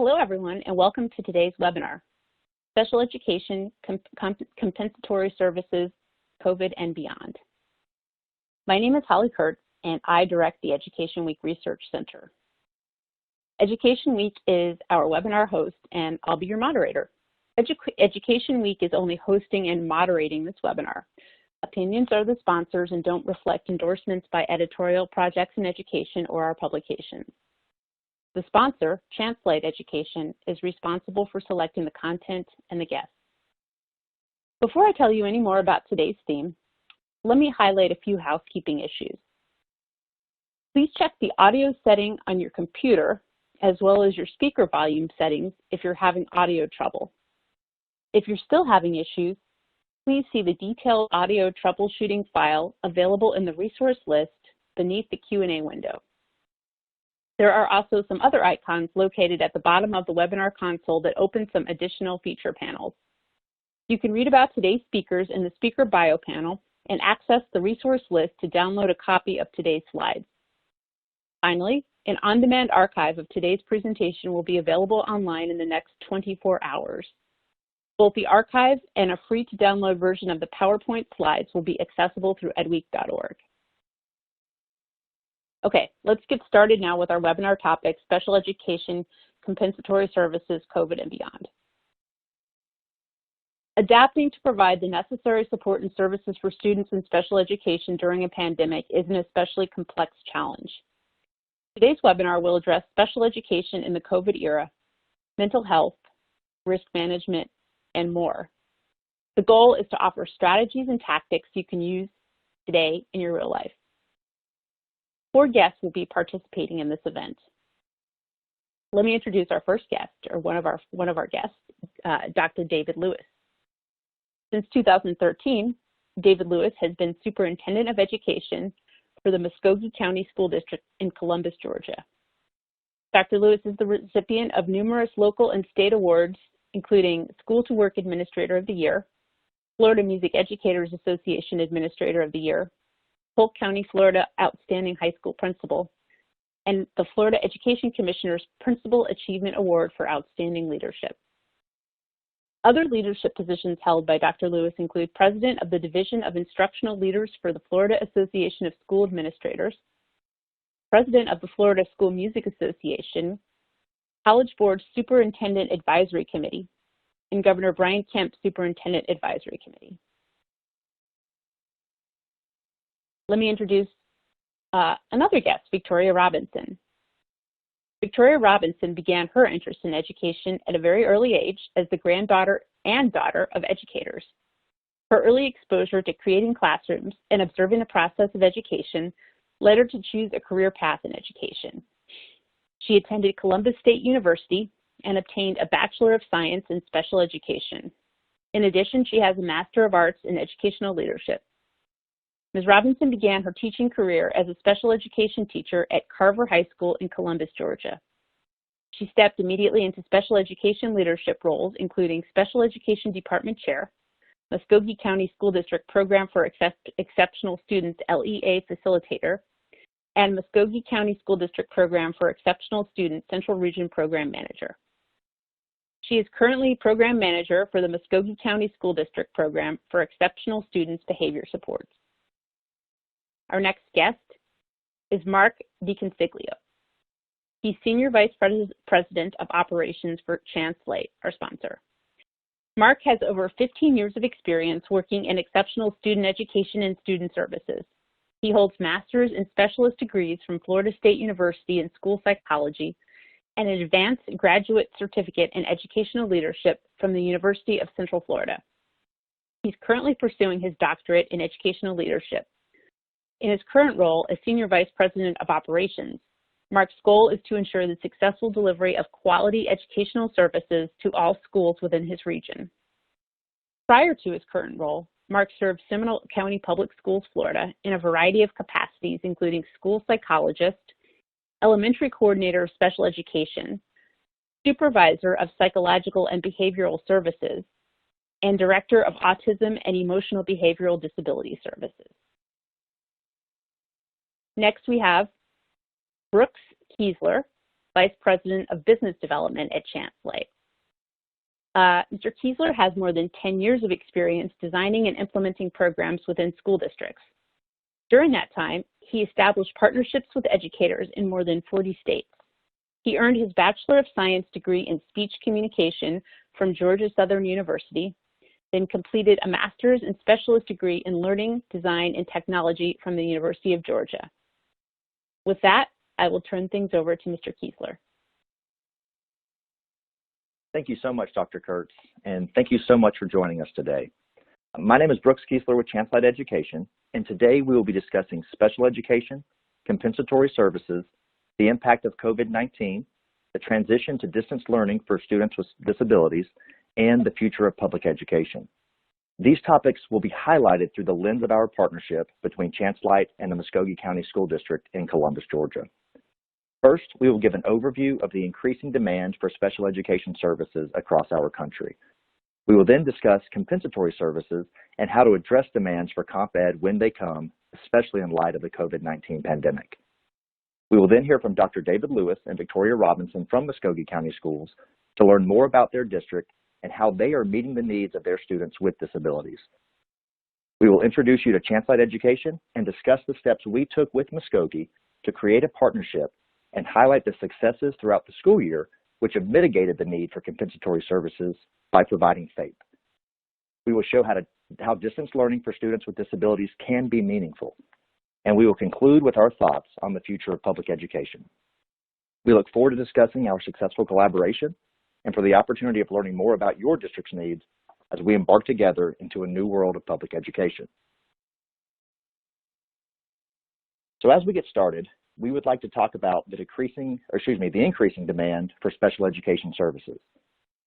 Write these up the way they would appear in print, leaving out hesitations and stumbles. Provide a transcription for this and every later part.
Hello, everyone, and welcome to today's webinar, Special Education Compensatory Services, COVID and Beyond. My name is Holly Kurtz, and I direct the Education Week Research Center. Education Week is our webinar host, and I'll be your moderator. Education Week is only hosting and moderating this webinar. Opinions are the sponsors and don't reflect endorsements by editorial projects in education or our publications. The sponsor, ChanceLight Education, is responsible for selecting the content and the guests. Before I tell you any more about today's theme, let me highlight a few housekeeping issues. Please check the audio setting on your computer as well as your speaker volume settings if you're having audio trouble. If you're still having issues, please see the detailed audio troubleshooting file available in the resource list beneath the Q&A window. There are also some other icons located at the bottom of the webinar console that open some additional feature panels. You can read about today's speakers in the speaker bio panel and access the resource list to download a copy of today's slides. Finally, an on-demand archive of today's presentation will be available online in the next 24 hours. Both the archive and a free-to-download version of the PowerPoint slides will be accessible through edweek.org. Okay, let's get started now with our webinar topic, Special Education Compensatory Services, COVID and Beyond. Adapting to provide the necessary support and services for students in special education during a pandemic is an especially complex challenge. Today's webinar will address special education in the COVID era, mental health, risk management, and more. The goal is to offer strategies and tactics you can use today in your real life. 4 guests will be participating in this event. Let me introduce our first guest, or one of our guests, Dr. David Lewis. Since 2013, David Lewis has been Superintendent of Education for the Muscogee County School District in Columbus, Georgia. Dr. Lewis is the recipient of numerous local and state awards, including School to Work Administrator of the Year, Florida Music Educators Association Administrator of the Year, Polk County, Florida Outstanding High School Principal, and the Florida Education Commissioner's Principal Achievement Award for Outstanding Leadership. Other leadership positions held by Dr. Lewis include President of the Division of Instructional Leaders for the Florida Association of School Administrators, President of the Florida School Music Association, College Board Superintendent Advisory Committee, and Governor Brian Kemp Superintendent Advisory Committee. Let me introduce another guest, Victoria Robinson. Victoria Robinson began her interest in education at a very early age as the granddaughter and daughter of educators. Her early exposure to creating classrooms and observing the process of education led her to choose a career path in education. She attended Columbus State University and obtained a Bachelor of Science in Special Education. In addition, she has a Master of Arts in Educational Leadership. Ms. Robinson began her teaching career as a special education teacher at Carver High School in Columbus, Georgia. She stepped immediately into special education leadership roles, including Special Education Department Chair, Muscogee County School District Program for Exceptional Students LEA Facilitator, and Muscogee County School District Program for Exceptional Students Central Region Program Manager. She is currently Program Manager for the Muscogee County School District Program for Exceptional Students Behavior Supports. Our next guest is Mark DiConsiglio. He's Senior Vice President of Operations for ChanceLight, our sponsor. Mark has over 15 years of experience working in exceptional student education and student services. He holds master's and specialist degrees from Florida State University in school psychology and an advanced graduate certificate in educational leadership from the University of Central Florida. He's currently pursuing his doctorate in educational leadership. In his current role as Senior Vice President of Operations, Mark's goal is to ensure the successful delivery of quality educational services to all schools within his region. Prior to his current role, Mark served Seminole County Public Schools, Florida, in a variety of capacities, including school psychologist, elementary coordinator of special education, supervisor of psychological and behavioral services, and director of autism and emotional behavioral disability services. Next, we have Brooks Kiesler. Vice President of Business Development at ChanceLight. Mr. Kiesler has more than 10 years of experience designing and implementing programs within school districts. During that time, he established partnerships with educators in more than 40 states. He earned his Bachelor of Science degree in Speech Communication from Georgia Southern University, then completed a Master's and Specialist degree in Learning, Design, and Technology from the University of Georgia. With that, I will turn things over to Mr. Kiesler. Thank you so much, Dr. Kurtz, and thank you so much for joining us today. My name is Brooks Kiesler with ChanceLight Education, and today we will be discussing special education, compensatory services, the impact of COVID-19, the transition to distance learning for students with disabilities, and the future of public education. These topics will be highlighted through the lens of our partnership between ChanceLight and the Muscogee County School District in Columbus, Georgia. First, we will give an overview of the increasing demand for special education services across our country. We will then discuss compensatory services and how to address demands for comp ed when they come, especially in light of the COVID-19 pandemic. We will then hear from Dr. David Lewis and Victoria Robinson from Muscogee County Schools to learn more about their district and how they are meeting the needs of their students with disabilities. We will introduce you to ChanceLight Education and discuss the steps we took with Muskogee to create a partnership and highlight the successes throughout the school year which have mitigated the need for compensatory services by providing FAPE. We will show how distance learning for students with disabilities can be meaningful, and we will conclude with our thoughts on the future of public education. We look forward to discussing our successful collaboration and for the opportunity of learning more about your district's needs as we embark together into a new world of public education. So as we get started, we would like to talk about the increasing demand for special education services.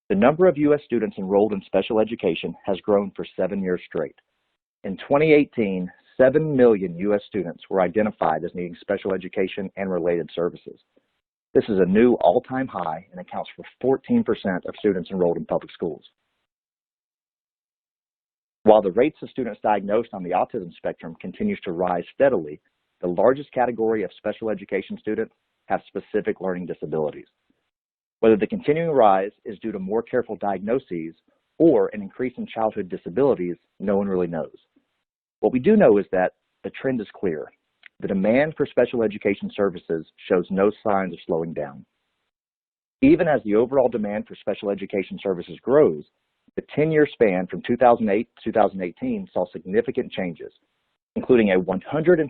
The number of U.S. students enrolled in special education has grown for 7 years straight. In 2018, 7 million U.S. students were identified as needing special education and related services. This is a new all-time high and accounts for 14% of students enrolled in public schools. While the rates of students diagnosed on the autism spectrum continues to rise steadily, the largest category of special education students have specific learning disabilities. Whether the continuing rise is due to more careful diagnoses or an increase in childhood disabilities, no one really knows. What we do know is that the trend is clear. The demand for special education services shows no signs of slowing down. Even as the overall demand for special education services grows, the 10-year span from 2008 to 2018 saw significant changes, including a 140%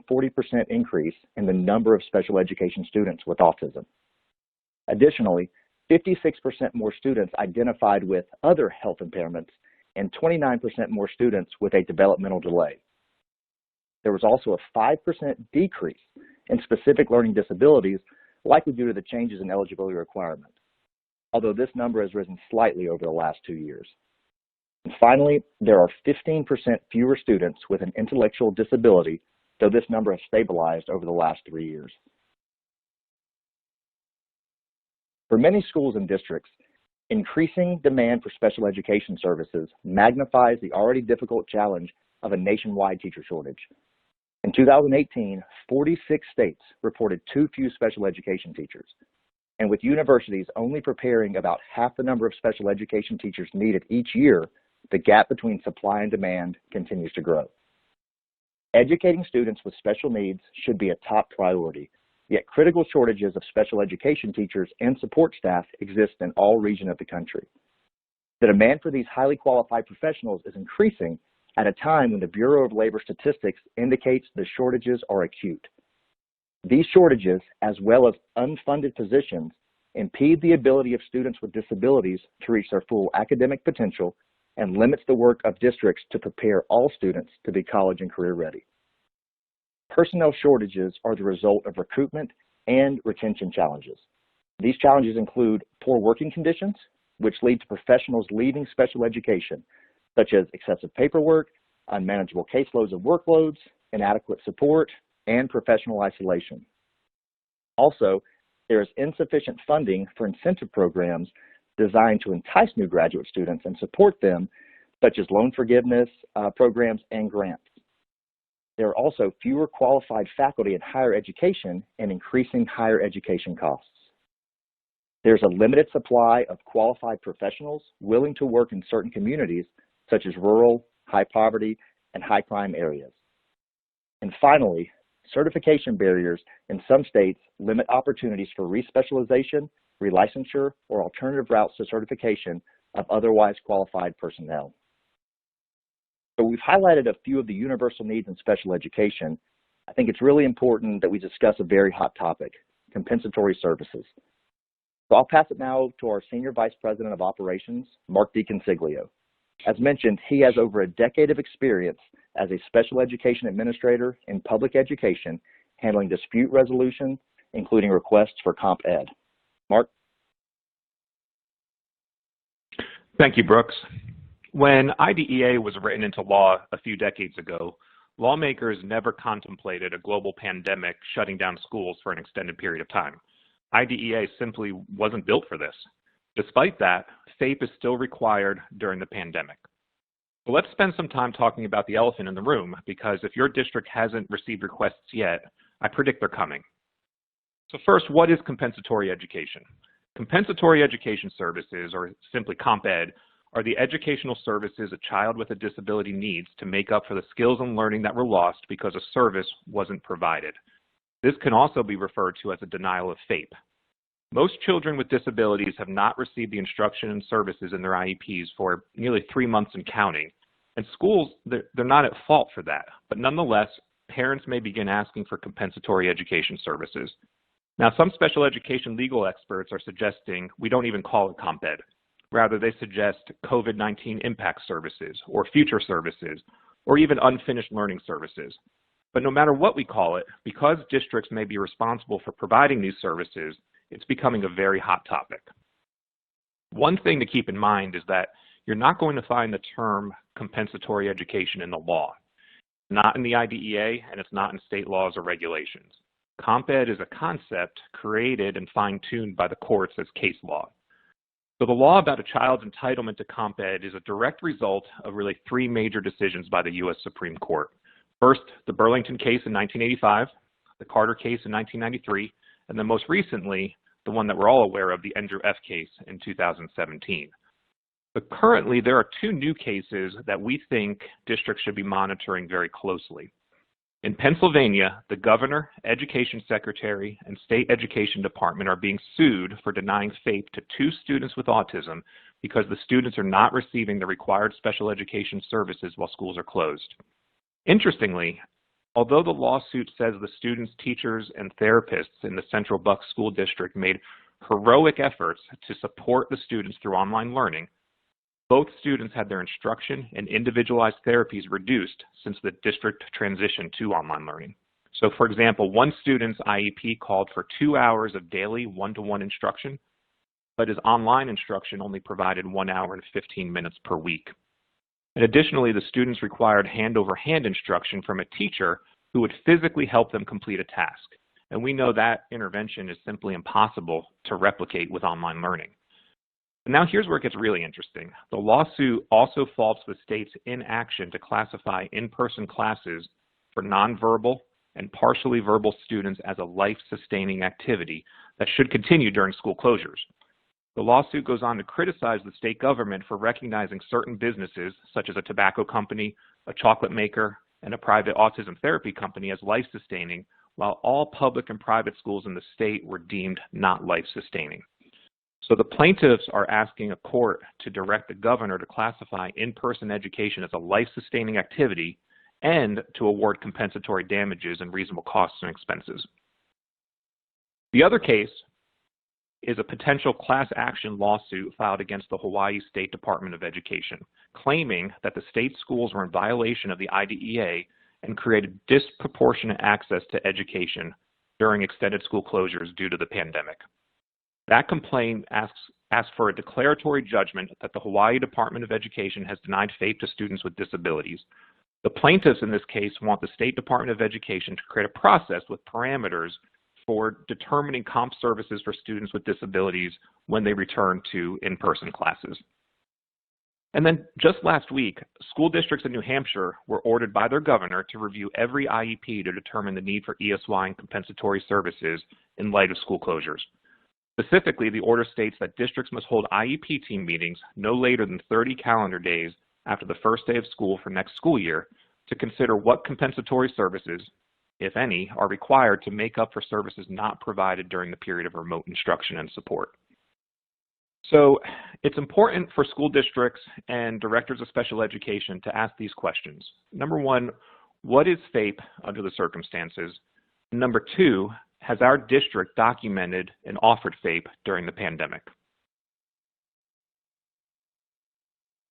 increase in the number of special education students with autism. Additionally, 56% more students identified with other health impairments and 29% more students with a developmental delay. There was also a 5% decrease in specific learning disabilities, likely due to the changes in eligibility requirements, although this number has risen slightly over the last 2 years. And finally, there are 15% fewer students with an intellectual disability, though this number has stabilized over the last 3 years. For many schools and districts, increasing demand for special education services magnifies the already difficult challenge of a nationwide teacher shortage. In 2018, 46 states reported too few special education teachers. And with universities only preparing about half the number of special education teachers needed each year, the gap between supply and demand continues to grow. Educating students with special needs should be a top priority, yet critical shortages of special education teachers and support staff exist in all regions of the country. The demand for these highly qualified professionals is increasing at a time when the Bureau of Labor Statistics indicates the shortages are acute. These shortages, as well as unfunded positions, impede the ability of students with disabilities to reach their full academic potential and limits the work of districts to prepare all students to be college and career ready. Personnel shortages are the result of recruitment and retention challenges. These challenges include poor working conditions, which lead to professionals leaving special education, such as excessive paperwork, unmanageable caseloads of workloads, inadequate support, and professional isolation. Also, there is insufficient funding for incentive programs designed to entice new graduate students and support them, such as loan forgiveness programs and grants. There are also fewer qualified faculty in higher education and increasing higher education costs. There's a limited supply of qualified professionals willing to work in certain communities, such as rural, high poverty, and high crime areas. And finally, certification barriers in some states limit opportunities for respecialization, relicensure, or alternative routes to certification of otherwise qualified personnel. So we've highlighted a few of the universal needs in special education. I think it's really important that we discuss a very hot topic, compensatory services. So I'll pass it now to our Senior Vice President of Operations, Mark DiConsiglio. As mentioned, he has over a decade of experience as a special education administrator in public education, handling dispute resolution, including requests for comp ed. Mark? Thank you, Brooks. When IDEA was written into law a few decades ago, lawmakers never contemplated a global pandemic shutting down schools for an extended period of time. IDEA simply wasn't built for this. Despite that, FAPE is still required during the pandemic. So let's spend some time talking about the elephant in the room, because if your district hasn't received requests yet, I predict they're coming. So first, what is compensatory education? Compensatory education services, or simply comp ed, are the educational services a child with a disability needs to make up for the skills and learning that were lost because a service wasn't provided. This can also be referred to as a denial of FAPE. Most children with disabilities have not received the instruction and services in their IEPs for nearly 3 months and counting. And schools, they're not at fault for that. But nonetheless, parents may begin asking for compensatory education services. Now, some special education legal experts are suggesting we don't even call it comp ed. Rather, they suggest COVID-19 impact services, or future services, or even unfinished learning services. But no matter what we call it, because districts may be responsible for providing these services, it's becoming a very hot topic. One thing to keep in mind is that you're not going to find the term compensatory education in the law. Not in the IDEA, and it's not in state laws or regulations. Comp ed is a concept created and fine-tuned by the courts as case law. So the law about a child's entitlement to comp ed is a direct result of really 3 major decisions by the U.S. Supreme Court. First, the Burlington case in 1985, the Carter case in 1993, and then most recently, the one that we're all aware of, the Andrew F. case in 2017. But currently, there are 2 new cases that we think districts should be monitoring very closely. In Pennsylvania, the governor, education secretary, and state education department are being sued for denying FAPE to 2 students with autism because the students are not receiving the required special education services while schools are closed. Interestingly, although the lawsuit says the students, teachers, and therapists in the Central Bucks School District made heroic efforts to support the students through online learning, both students had their instruction and individualized therapies reduced since the district transitioned to online learning. So for example, one student's IEP called for 2 hours of daily one-to-one instruction, but his online instruction only provided 1 hour and 15 minutes per week. And additionally, the students required hand-over-hand instruction from a teacher who would physically help them complete a task. And we know that intervention is simply impossible to replicate with online learning. And now here's where it gets really interesting. The lawsuit also faults the state's inaction to classify in-person classes for nonverbal and partially verbal students as a life-sustaining activity that should continue during school closures. The lawsuit goes on to criticize the state government for recognizing certain businesses, such as a tobacco company, a chocolate maker, and a private autism therapy company as life-sustaining, while all public and private schools in the state were deemed not life-sustaining. So the plaintiffs are asking a court to direct the governor to classify in-person education as a life-sustaining activity and to award compensatory damages and reasonable costs and expenses. The other case is a potential class action lawsuit filed against the Hawaii State Department of Education, claiming that the state schools were in violation of the IDEA and created disproportionate access to education during extended school closures due to the pandemic. That complaint asks for a declaratory judgment that the Hawaii Department of Education has denied FAPE to students with disabilities. The plaintiffs in this case want the State Department of Education to create a process with parameters for determining comp services for students with disabilities when they return to in-person classes. And then just last week, school districts in New Hampshire were ordered by their governor to review every IEP to determine the need for ESY and compensatory services in light of school closures. Specifically, the order states that districts must hold IEP team meetings no later than 30 calendar days after the first day of school for next school year to consider what compensatory services, if any, are required to make up for services not provided during the period of remote instruction and support. So it's important for school districts and directors of special education to ask these questions. Number one, what is FAPE under the circumstances? Number two, has our district documented and offered FAPE during the pandemic?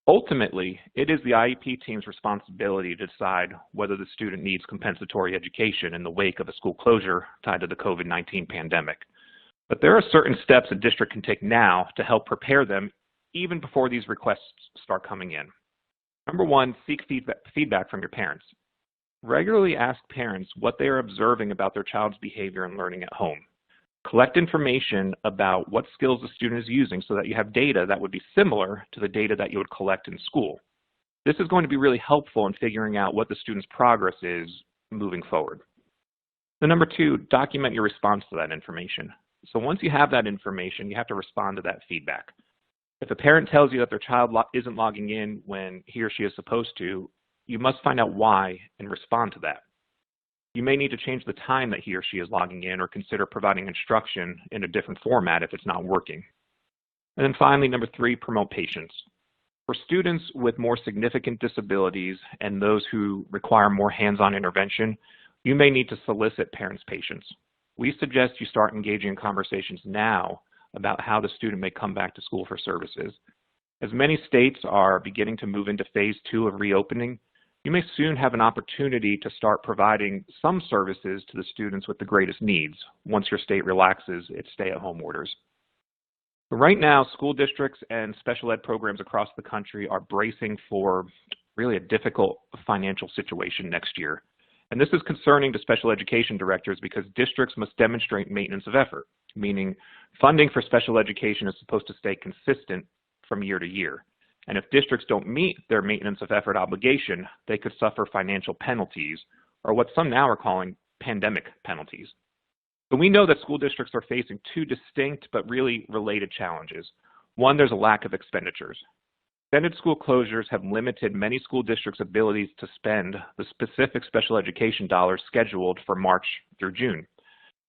Ultimately, it is the IEP team's responsibility to decide whether the student needs compensatory education in the wake of a school closure tied to the COVID-19 pandemic. But there are certain steps a district can take now to help prepare them even before these requests start coming in. Number one, seek feedback from your parents. Regularly ask parents what they are observing about their child's behavior and learning at home. Collect information about what skills the student is using so that you have data that would be similar to the data that you would collect in school. This is going to be really helpful in figuring out what the student's progress is moving forward. The number two, document your response to that information. So once you have that information, you have to respond to that feedback. If a parent tells you that their child isn't logging in when he or she is supposed to, you must find out why and respond to that. You may need to change the time that he or she is logging in or consider providing instruction in a different format if it's not working. And then finally, number three, promote patience. For students with more significant disabilities and those who require more hands-on intervention, you may need to solicit parents' patience. We suggest you start engaging in conversations now about how the student may come back to school for services. As many states are beginning to move into phase 2 of reopening, you may soon have an opportunity to start providing some services to the students with the greatest needs once your state relaxes its stay-at-home orders. But right now, school districts and special ed programs across the country are bracing for really a difficult financial situation next year. And this is concerning to special education directors because districts must demonstrate maintenance of effort, meaning funding for special education is supposed to stay consistent from year to year. And if districts don't meet their maintenance of effort obligation, they could suffer financial penalties, or what some now are calling pandemic penalties. But we know that school districts are facing two distinct but really related challenges. One, there's a lack of expenditures. Extended school closures have limited many school districts' abilities to spend the specific special education dollars scheduled for March through June.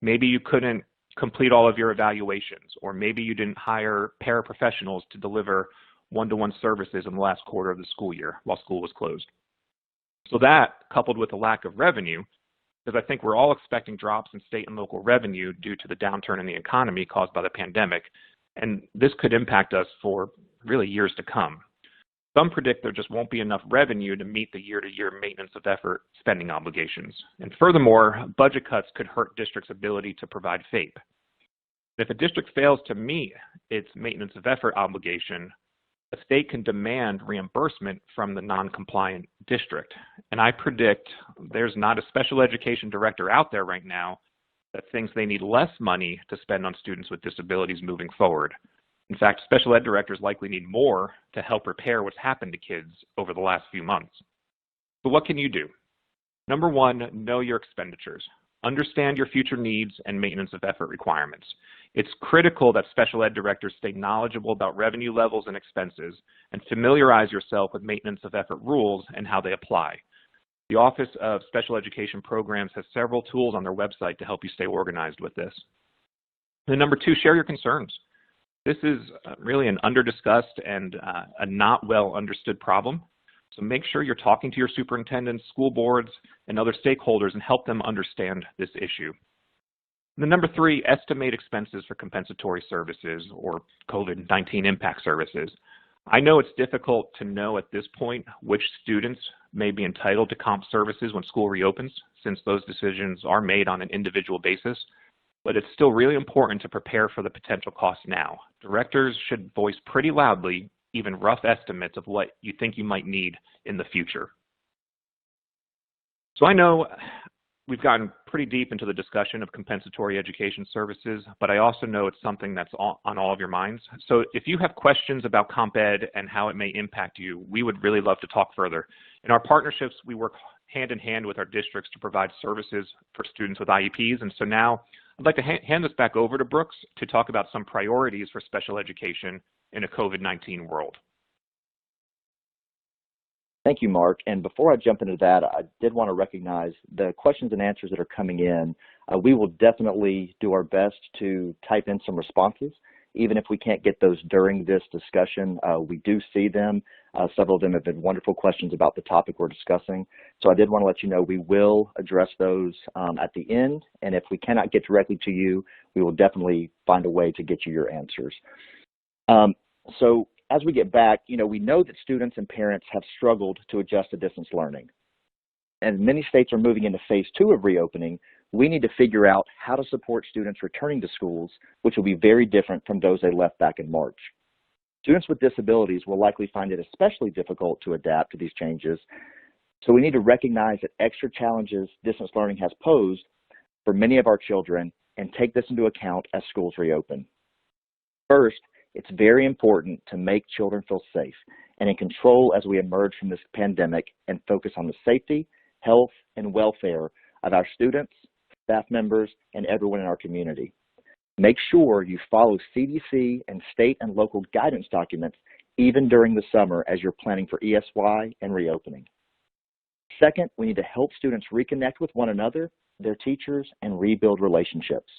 Maybe you couldn't complete all of your evaluations, or maybe you didn't hire paraprofessionals to deliver one-to-one services in the last quarter of the school year while school was closed. So that, coupled with a lack of revenue, because I think we're all expecting drops in state and local revenue due to the downturn in the economy caused by the pandemic, and this could impact us for really years to come. Some predict there just won't be enough revenue to meet the year-to-year maintenance of effort spending obligations. And furthermore, budget cuts could hurt districts' ability to provide FAPE. If a district fails to meet its maintenance of effort obligation, a state can demand reimbursement from the non-compliant district. And I predict there's not a special education director out there right now that thinks they need less money to spend on students with disabilities moving forward. In fact, special ed directors likely need more to help repair what's happened to kids over the last few months. So what can you do? Number one, know your expenditures. Understand your future needs and maintenance of effort requirements. It's critical that special ed directors stay knowledgeable about revenue levels and expenses and familiarize yourself with maintenance of effort rules and how they apply. The Office of Special Education Programs has several tools on their website to help you stay organized with this. And number two, share your concerns. This is really an under-discussed and a not well understood problem. So make sure you're talking to your superintendents, school boards, and other stakeholders and help them understand this issue. And then number three, estimate expenses for compensatory services or COVID-19 impact services. I know it's difficult to know at this point which students may be entitled to comp services when school reopens, since those decisions are made on an individual basis. But it's still really important to prepare for the potential costs now. Directors should voice pretty loudly even rough estimates of what you think you might need in the future. So I know we've gotten pretty deep into the discussion of compensatory education services, but I also know it's something that's on all of your minds. So if you have questions about comp ed and how it may impact you, we would really love to talk further. In our partnerships, we work hand in hand with our districts to provide services for students with IEPs, and so now I'd like to hand this back over to Brooks to talk about some priorities for special education in a COVID-19 world. Thank you, Mark. And before I jump into that, I did want to recognize the questions and answers that are coming in. We will definitely do our best to type in some responses. Even if we can't get those during this discussion, we do see them. Several of them have been wonderful questions about the topic we're discussing. So I did want to let you know we will address those at the end. And if we cannot get directly to you, we will definitely find a way to get you your answers. So as we get back, we know that students and parents have struggled to adjust to distance learning. And many states are moving into phase 2 of reopening. We need to figure out how to support students returning to schools, which will be very different from those they left back in March. Students with disabilities will likely find it especially difficult to adapt to these changes. So we need to recognize that extra challenges distance learning has posed for many of our children and take this into account as schools reopen. First, it's very important to make children feel safe and in control as we emerge from this pandemic and focus on the safety, health, and welfare of our students, staff members, and everyone in our community. Make sure you follow CDC and state and local guidance documents even during the summer as you're planning for ESY and reopening. Second, we need to help students reconnect with one another, their teachers, and rebuild relationships.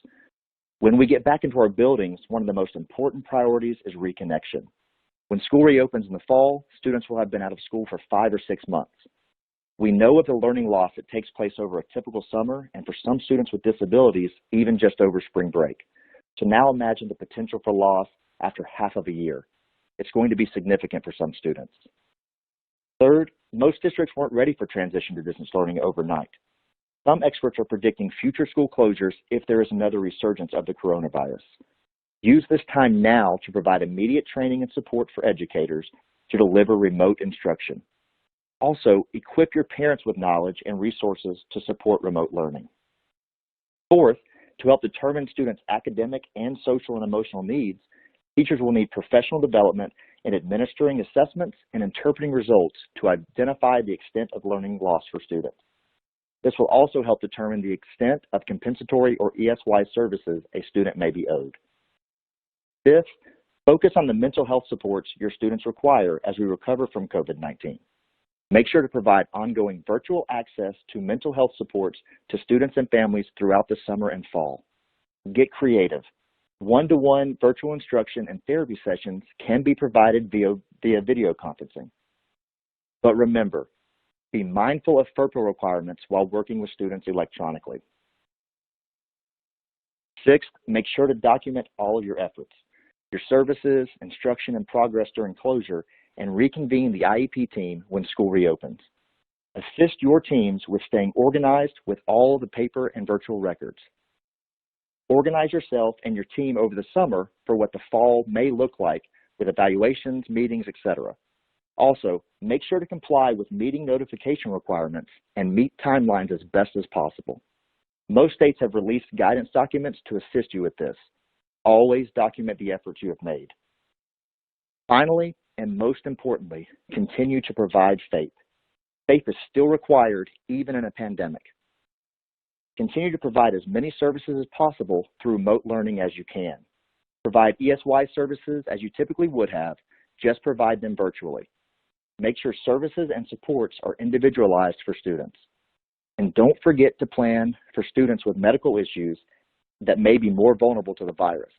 When we get back into our buildings, one of the most important priorities is reconnection. When school reopens in the fall, students will have been out of school for 5 or 6 months. We know of the learning loss that takes place over a typical summer, and for some students with disabilities, even just over spring break. So now imagine the potential for loss after half of a year. It's going to be significant for some students. Third, most districts weren't ready for transition to distance learning overnight. Some experts are predicting future school closures if there is another resurgence of the coronavirus. Use this time now to provide immediate training and support for educators to deliver remote instruction. Also, equip your parents with knowledge and resources to support remote learning. Fourth, to help determine students' academic and social and emotional needs, teachers will need professional development in administering assessments and interpreting results to identify the extent of learning loss for students. This will also help determine the extent of compensatory or ESY services a student may be owed. Fifth, focus on the mental health supports your students require as we recover from COVID-19. Make sure to provide ongoing virtual access to mental health supports to students and families throughout the summer and fall. Get creative. One-to-one virtual instruction and therapy sessions can be provided via video conferencing. But remember, be mindful of FERPA requirements while working with students electronically. Sixth, make sure to document all of your efforts, your services, instruction, and progress during closure, and reconvene the IEP team when school reopens. Assist your teams with staying organized with all the paper and virtual records. Organize yourself and your team over the summer for what the fall may look like with evaluations, meetings, etc. Also, make sure to comply with meeting notification requirements and meet timelines as best as possible. Most states have released guidance documents to assist you with this. Always document the efforts you have made. Finally, and most importantly, continue to provide faith. Faith is still required even in a pandemic. Continue to provide as many services as possible through remote learning as you can. Provide ESY services as you typically would have, just provide them virtually. Make sure services and supports are individualized for students. And don't forget to plan for students with medical issues that may be more vulnerable to the virus.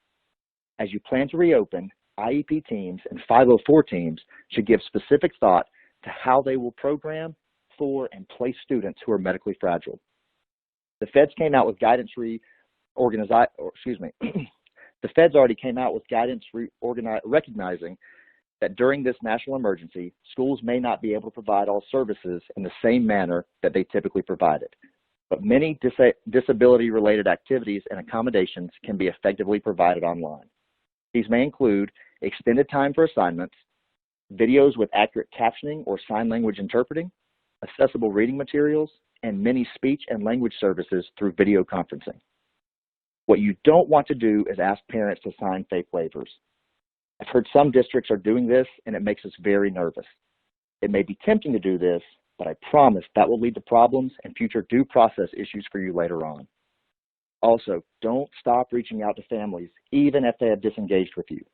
As you plan to reopen, IEP teams and 504 teams should give specific thought to how they will program for and place students who are medically fragile. The feds came out with guidance the feds already came out with guidance recognizing that during this national emergency, schools may not be able to provide all services in the same manner that they typically provided. But many disability-related activities and accommodations can be effectively provided online. These may include extended time for assignments, videos with accurate captioning or sign language interpreting, accessible reading materials, and many speech and language services through video conferencing. What you don't want to do is ask parents to sign fake waivers. I've heard some districts are doing this, and it makes us very nervous. It may be tempting to do this, but I promise that will lead to problems and future due process issues for you later on. Also, don't stop reaching out to families, even if they have disengaged with you.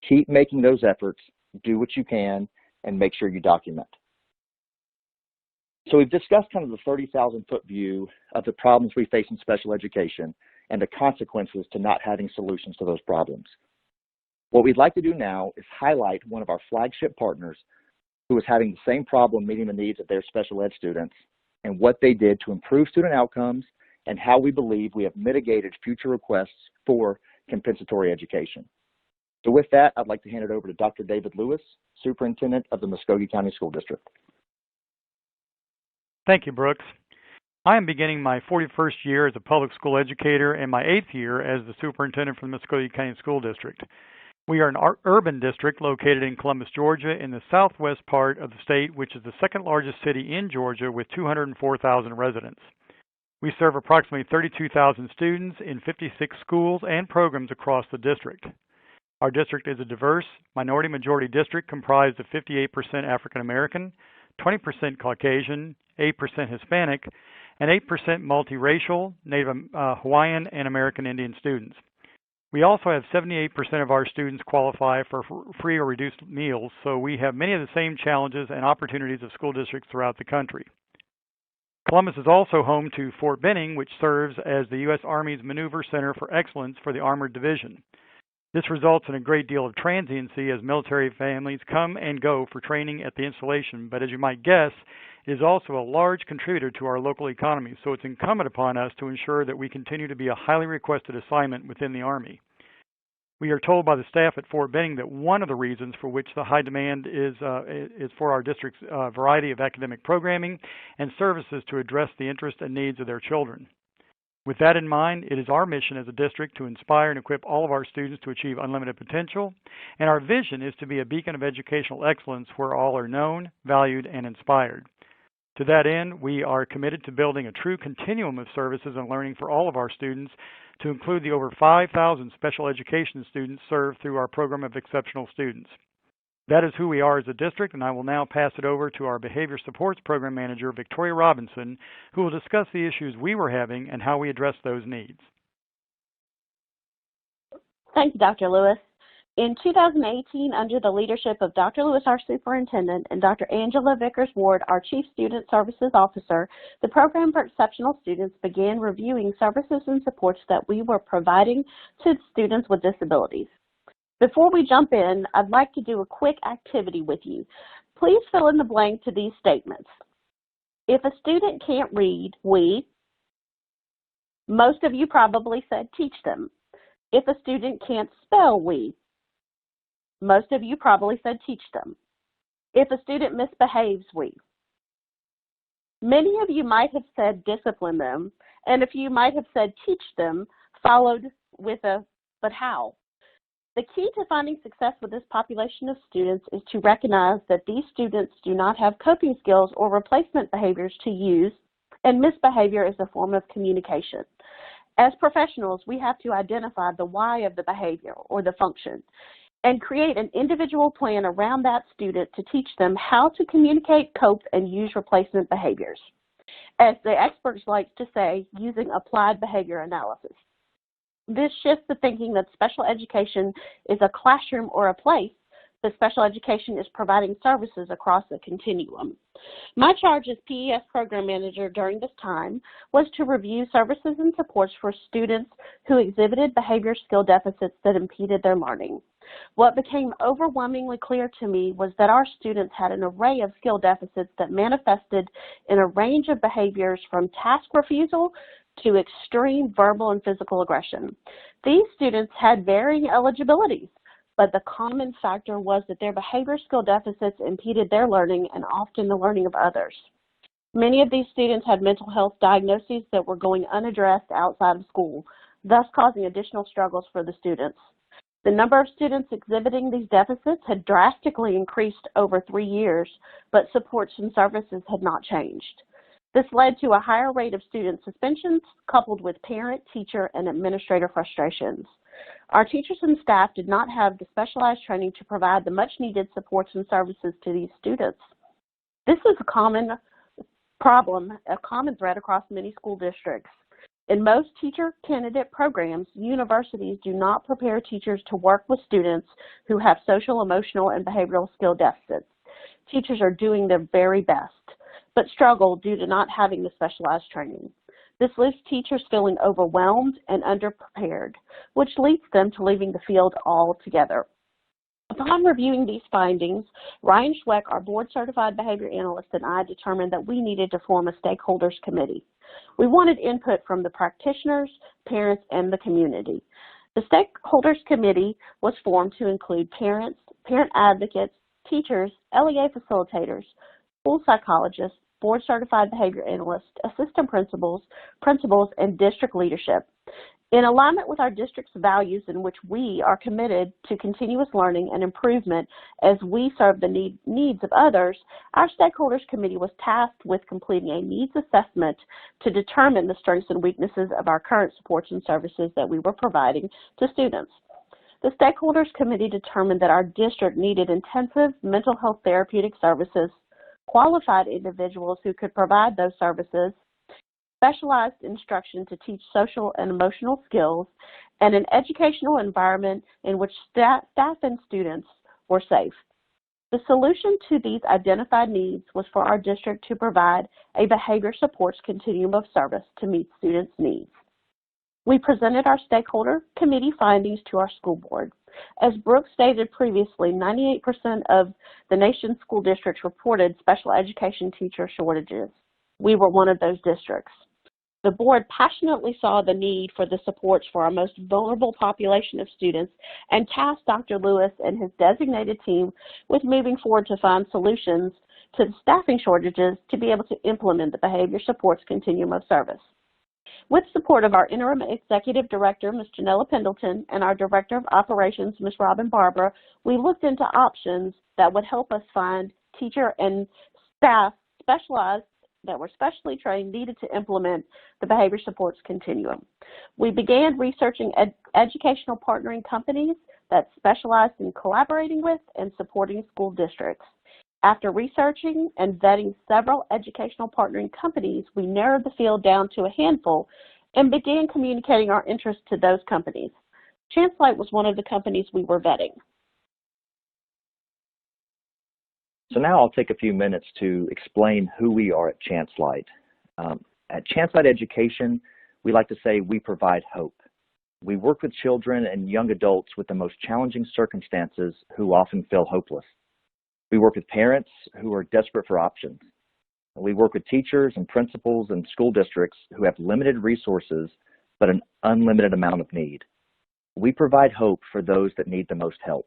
Keep making those efforts, do what you can, and make sure you document. So we've discussed kind of the 30,000-foot view of the problems we face in special education and the consequences to not having solutions to those problems. What we'd like to do now is highlight one of our flagship partners who is having the same problem meeting the needs of their special ed students and what they did to improve student outcomes and how we believe we have mitigated future requests for compensatory education. So with that, I'd like to hand it over to Dr. David Lewis, Superintendent of the Muskogee County School District. Thank you, Brooks. I am beginning my 41st year as a public school educator and my 8th year as the superintendent for the Muscogee County School District. We are an urban district located in Columbus, Georgia, in the southwest part of the state, which is the second largest city in Georgia with 204,000 residents. We serve approximately 32,000 students in 56 schools and programs across the district. Our district is a diverse minority-majority district comprised of 58% African American, 20% Caucasian, 8% Hispanic, and 8% multiracial, Native Hawaiian, and American Indian students. We also have 78% of our students qualify for free or reduced meals, so we have many of the same challenges and opportunities of school districts throughout the country. Columbus is also home to Fort Benning, which serves as the U.S. Army's Maneuver Center for Excellence for the Armored Division. This results in a great deal of transiency as military families come and go for training at the installation, but as you might guess, it is also a large contributor to our local economy, so it's incumbent upon us to ensure that we continue to be a highly requested assignment within the Army. We are told by the staff at Fort Benning that one of the reasons for which the high demand is for our district's variety of academic programming and services to address the interests and needs of their children. With that in mind, it is our mission as a district to inspire and equip all of our students to achieve unlimited potential, and our vision is to be a beacon of educational excellence where all are known, valued, and inspired. To that end, we are committed to building a true continuum of services and learning for all of our students, to include the over 5,000 special education students served through our program of exceptional students. That is who we are as a district, and I will now pass it over to our Behavior Supports Program Manager, Victoria Robinson, who will discuss the issues we were having and how we address those needs. Thank you, Dr. Lewis. In 2018, under the leadership of Dr. Lewis, our superintendent, and Dr. Angela Vickers-Ward, our Chief Student Services Officer, the Program for Exceptional Students began reviewing services and supports that we were providing to students with disabilities. Before we jump in, I'd like to do a quick activity with you. Please fill in the blank to these statements. If a student can't read, most of you probably said teach them. If a student can't spell, most of you probably said teach them. If a student misbehaves, Many of you might have said discipline them, and if you might have said teach them, followed with a but how. The key to finding success with this population of students is to recognize that these students do not have coping skills or replacement behaviors to use, and misbehavior is a form of communication. As professionals, we have to identify the why of the behavior or the function and create an individual plan around that student to teach them how to communicate, cope, and use replacement behaviors. As the experts like to say, using applied behavior analysis. This shifts the thinking that special education is a classroom or a place, but special education is providing services across a continuum. My charge as PES Program Manager during this time was to review services and supports for students who exhibited behavior skill deficits that impeded their learning. What became overwhelmingly clear to me was that our students had an array of skill deficits that manifested in a range of behaviors from task refusal to extreme verbal and physical aggression. These students had varying eligibilities, but the common factor was that their behavior skill deficits impeded their learning and often the learning of others. Many of these students had mental health diagnoses that were going unaddressed outside of school, thus causing additional struggles for the students. The number of students exhibiting these deficits had drastically increased over 3 years, but supports and services had not changed. This led to a higher rate of student suspensions, coupled with parent, teacher, and administrator frustrations. Our teachers and staff did not have the specialized training to provide the much-needed supports and services to these students. This is a common problem, a common thread across many school districts. In most teacher candidate programs, universities do not prepare teachers to work with students who have social, emotional, and behavioral skill deficits. Teachers are doing their very best, but struggle due to not having the specialized training. This leaves teachers feeling overwhelmed and underprepared, which leads them to leaving the field altogether. Upon reviewing these findings, Ryan Schweck, our board-certified behavior analyst, and I determined that we needed to form a stakeholders committee. We wanted input from the practitioners, parents, and the community. The stakeholders committee was formed to include parents, parent advocates, teachers, LEA facilitators, school psychologists, board-certified behavior analysts, assistant principals, and district leadership. In alignment with our district's values, in which we are committed to continuous learning and improvement as we serve the needs of others, our stakeholders committee was tasked with completing a needs assessment to determine the strengths and weaknesses of our current supports and services that we were providing to students. The stakeholders committee determined that our district needed intensive mental health therapeutic services, qualified individuals who could provide those services, specialized instruction to teach social and emotional skills, and an educational environment in which staff and students were safe. The solution to these identified needs was for our district to provide a behavior supports continuum of service to meet students' needs. We presented our stakeholder committee findings to our school board. As Brooke stated previously, 98% of the nation's school districts reported special education teacher shortages. We were one of those districts. The board passionately saw the need for the supports for our most vulnerable population of students and tasked Dr. Lewis and his designated team with moving forward to find solutions to the staffing shortages to be able to implement the behavior supports continuum of service. With support of our interim executive director, Ms. Janella Pendleton, and our director of operations, Ms. Robin Barbara, we looked into options that would help us find teacher and staff that were specially trained needed to implement the behavior supports continuum. We began researching educational partnering companies that specialized in collaborating with and supporting school districts. After researching and vetting several educational partnering companies, we narrowed the field down to a handful and began communicating our interest to those companies. ChanceLight was one of the companies we were vetting. So now I'll take a few minutes to explain who we are at ChanceLight. At ChanceLight Education, we like to say we provide hope. We work with children and young adults with the most challenging circumstances who often feel hopeless. We work with parents who are desperate for options. We work with teachers and principals and school districts who have limited resources but an unlimited amount of need. We provide hope for those that need the most help.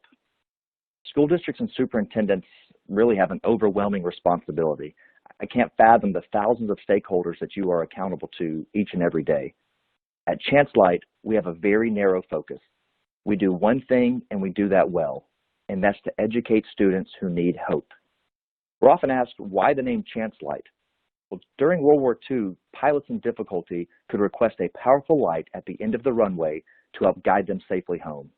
School districts and superintendents really have an overwhelming responsibility. I can't fathom the thousands of stakeholders that you are accountable to each and every day. At ChanceLight, we have a very narrow focus. We do one thing and we do that well, and that's to educate students who need hope. We're often asked why the name ChanceLight. Well, during World War II, pilots in difficulty could request a powerful light at the end of the runway to help guide them safely home.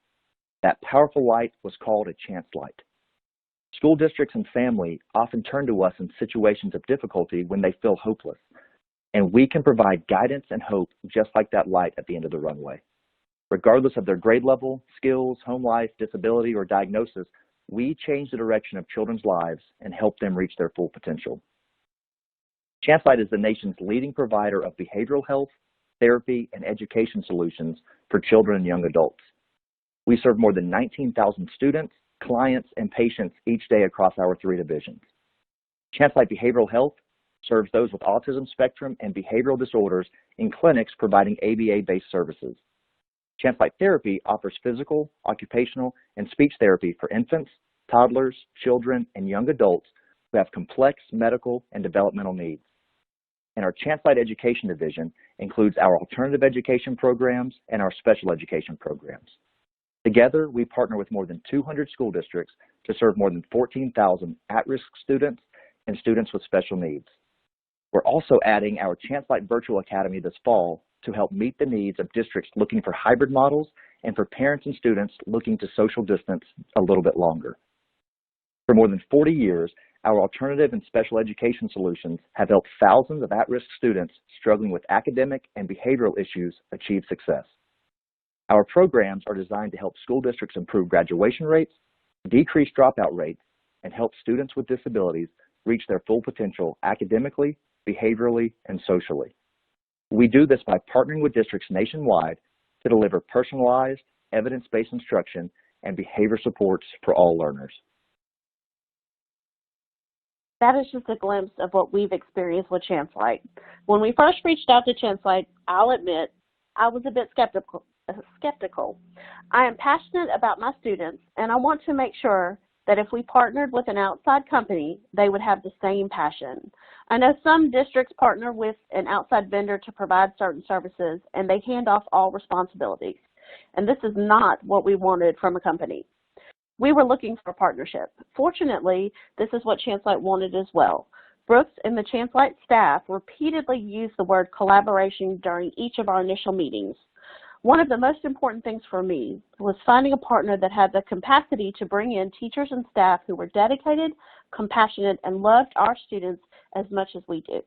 That powerful light was called a ChanceLight. School districts and family often turn to us in situations of difficulty when they feel hopeless, and we can provide guidance and hope just like that light at the end of the runway. Regardless of their grade level, skills, home life, disability, or diagnosis, we change the direction of children's lives and help them reach their full potential. ChanceLight is the nation's leading provider of behavioral health, therapy, and education solutions for children and young adults. We serve more than 19,000 students, clients, and patients each day across our 3 divisions. ChanceLight Behavioral Health serves those with autism spectrum and behavioral disorders in clinics providing ABA-based services. ChanceLight Therapy offers physical, occupational, and speech therapy for infants, toddlers, children, and young adults who have complex medical and developmental needs. And our ChanceLight Education division includes our alternative education programs and our special education programs. Together, we partner with more than 200 school districts to serve more than 14,000 at-risk students and students with special needs. We're also adding our ChanceLight Virtual Academy this fall to help meet the needs of districts looking for hybrid models and for parents and students looking to social distance a little bit longer. For more than 40 years, our alternative and special education solutions have helped thousands of at-risk students struggling with academic and behavioral issues achieve success. Our programs are designed to help school districts improve graduation rates, decrease dropout rates, and help students with disabilities reach their full potential academically, behaviorally, and socially. We do this by partnering with districts nationwide to deliver personalized, evidence-based instruction and behavior supports for all learners. That is just a glimpse of what we've experienced with ChanceLight. When we first reached out to ChanceLight, I'll admit, I was a bit skeptical. I am passionate about my students, and I want to make sure that if we partnered with an outside company, they would have the same passion. I know some districts partner with an outside vendor to provide certain services, and they hand off all responsibilities. And this is not what we wanted from a company. We were looking for a partnership. Fortunately, this is what ChanceLight wanted as well. Brooks and the ChanceLight staff repeatedly used the word collaboration during each of our initial meetings. One of the most important things for me was finding a partner that had the capacity to bring in teachers and staff who were dedicated, compassionate, and loved our students as much as we do.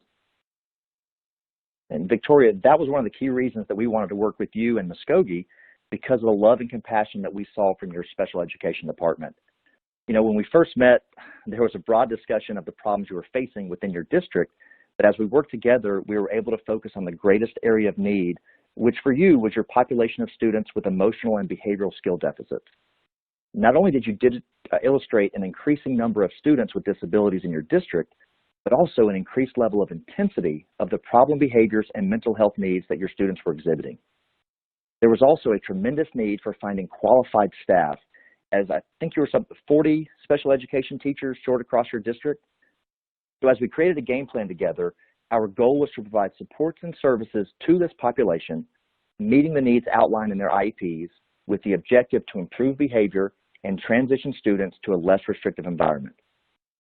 And Victoria, that was one of the key reasons that we wanted to work with you and Muskogee, because of the love and compassion that we saw from your special education department. You know, when we first met, there was a broad discussion of the problems you were facing within your district, but as we worked together, we were able to focus on the greatest area of need, which for you was your population of students with emotional and behavioral skill deficits. Not only did you illustrate an increasing number of students with disabilities in your district, but also an increased level of intensity of the problem behaviors and mental health needs that your students were exhibiting. There was also a tremendous need for finding qualified staff, as I think you were 40 special education teachers short across your district. So as we created a game plan together, our goal was to provide supports and services to this population, meeting the needs outlined in their IEPs with the objective to improve behavior and transition students to a less restrictive environment.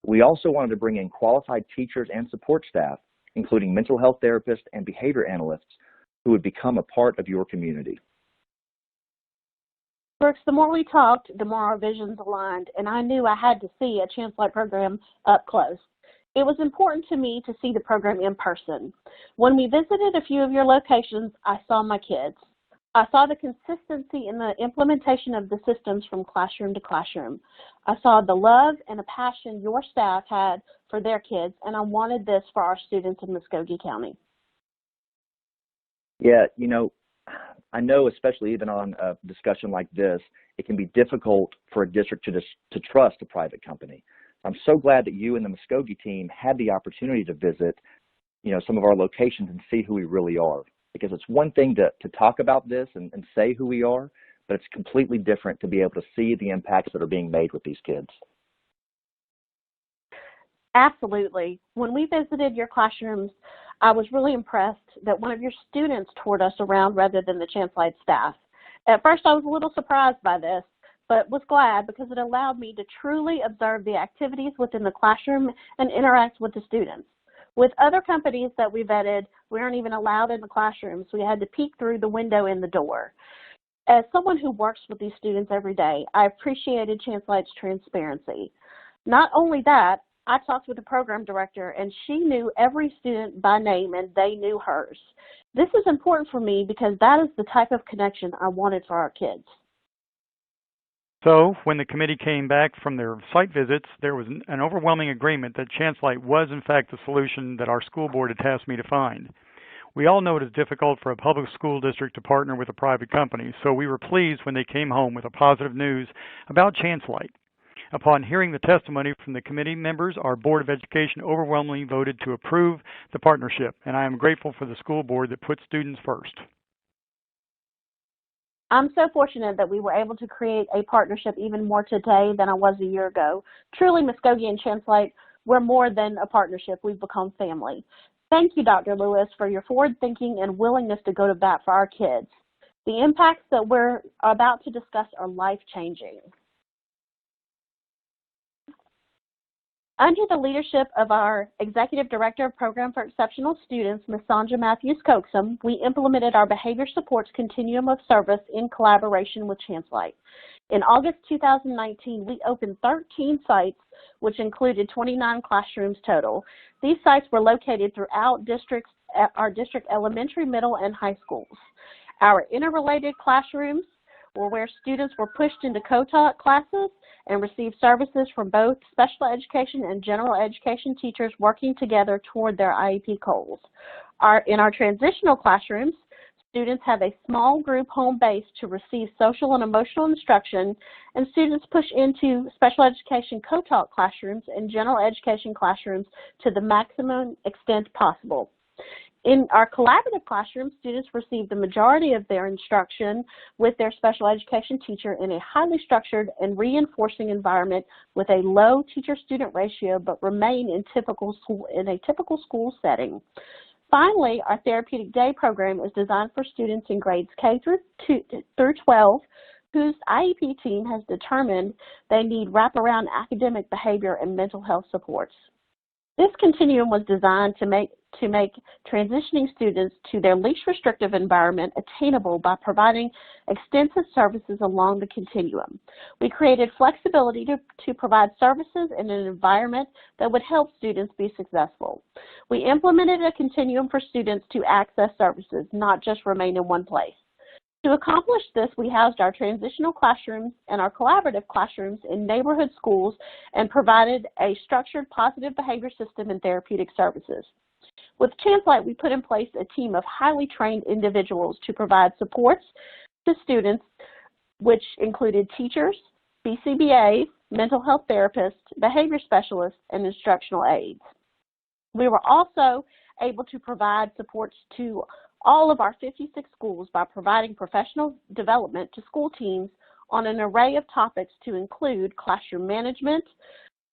We also wanted to bring in qualified teachers and support staff, including mental health therapists and behavior analysts, who would become a part of your community. Brooks, the more we talked, the more our visions aligned, and I knew I had to see a ChanceLight program up close. It was important to me to see the program in person. When we visited a few of your locations, I saw my kids. I saw the consistency in the implementation of the systems from classroom to classroom. I saw the love and the passion your staff had for their kids, and I wanted this for our students in Muskogee County. Yeah, you know, I know especially even on a discussion like this, it can be difficult for a district to trust a private company. I'm so glad that you and the Muskogee team had the opportunity to visit, you know, some of our locations and see who we really are. Because it's one thing to talk about this and say who we are, but it's completely different to be able to see the impacts that are being made with these kids. Absolutely. When we visited your classrooms, I was really impressed that one of your students toured us around rather than the ChanceLight staff. At first, I was a little surprised by this, but was glad because it allowed me to truly observe the activities within the classroom and interact with the students. With other companies that we vetted, we aren't even allowed in the classrooms. We had to peek through the window in the door. As someone who works with these students every day, I appreciated ChanceLight's transparency. Not only that, I talked with the program director, and she knew every student by name, and they knew hers. This is important for me because that is the type of connection I wanted for our kids. So, when the committee came back from their site visits, there was an overwhelming agreement that ChanceLight was, in fact, the solution that our school board had tasked me to find. We all know it is difficult for a public school district to partner with a private company, so we were pleased when they came home with a positive news about ChanceLight. Upon hearing the testimony from the committee members, our Board of Education overwhelmingly voted to approve the partnership, and I am grateful for the school board that puts students first. I'm so fortunate that we were able to create a partnership even more today than I was a year ago. Truly, Muskogee and ChanceLight, we're more than a partnership. We've become family. Thank you, Dr. Lewis, for your forward thinking and willingness to go to bat for our kids. The impacts that we're about to discuss are life-changing. Under the leadership of our Executive Director of Program for Exceptional Students, Ms. Sandra Matthews-Coaxum, we implemented our Behavior Supports Continuum of Service in collaboration with ChanceLight. In August 2019, we opened 13 sites, which included 29 classrooms total. These sites were located throughout our district elementary, middle, and high schools. Our interrelated classrooms were where students were pushed into co-taught classes and received services from both special education and general education teachers working together toward their IEP goals. In our transitional classrooms, students have a small group home base to receive social and emotional instruction, and students push into special education co-taught classrooms and general education classrooms to the maximum extent possible. In our collaborative classroom, students receive the majority of their instruction with their special education teacher in a highly structured and reinforcing environment with a low teacher-student ratio, but remain in a typical school setting. Finally, our therapeutic day program is designed for students in grades K through 12 whose IEP team has determined they need wraparound academic, behavior, and mental health supports. This continuum was designed to make transitioning students to their least restrictive environment attainable by providing extensive services along the continuum. We created flexibility to provide services in an environment that would help students be successful. We implemented a continuum for students to access services, not just remain in one place. To accomplish this, we housed our transitional classrooms and our collaborative classrooms in neighborhood schools and provided a structured positive behavior system and therapeutic services. With ChanceLight, we put in place a team of highly trained individuals to provide supports to students, which included teachers, BCBAs, mental health therapists, behavior specialists, and instructional aides. We were also able to provide supports to all of our 56 schools by providing professional development to school teams on an array of topics to include classroom management,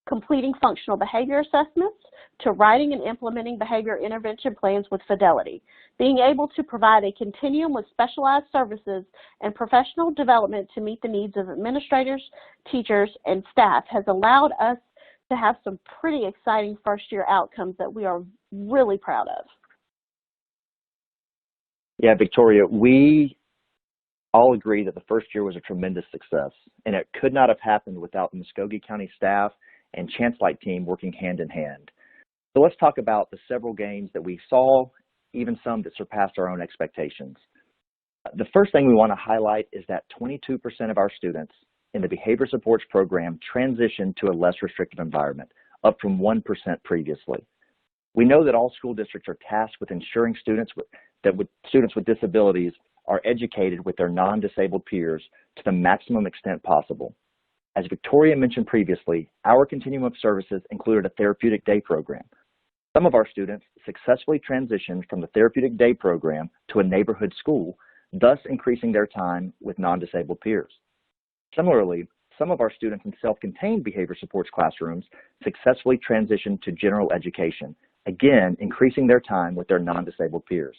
completing functional behavior assessments, to writing and implementing behavior intervention plans with fidelity. Being able to provide a continuum with specialized services and professional development to meet the needs of administrators, teachers, and staff has allowed us to have some pretty exciting first-year outcomes that we are really proud of. Yeah, Victoria, we all agree that the first year was a tremendous success, and it could not have happened without the Muskogee County staff and ChanceLight team working hand in hand. So let's talk about the several gains that we saw, even some that surpassed our own expectations. The first thing we want to highlight is that 22% of our students in the Behavior Supports Program transitioned to a less restrictive environment, up from 1% previously. We know that all school districts are tasked with ensuring students with disabilities are educated with their non-disabled peers to the maximum extent possible. As Victoria mentioned previously, our continuum of services included a therapeutic day program. Some of our students successfully transitioned from the therapeutic day program to a neighborhood school, thus increasing their time with non-disabled peers. Similarly, some of our students in self-contained behavior supports classrooms successfully transitioned to general education, again, increasing their time with their non-disabled peers.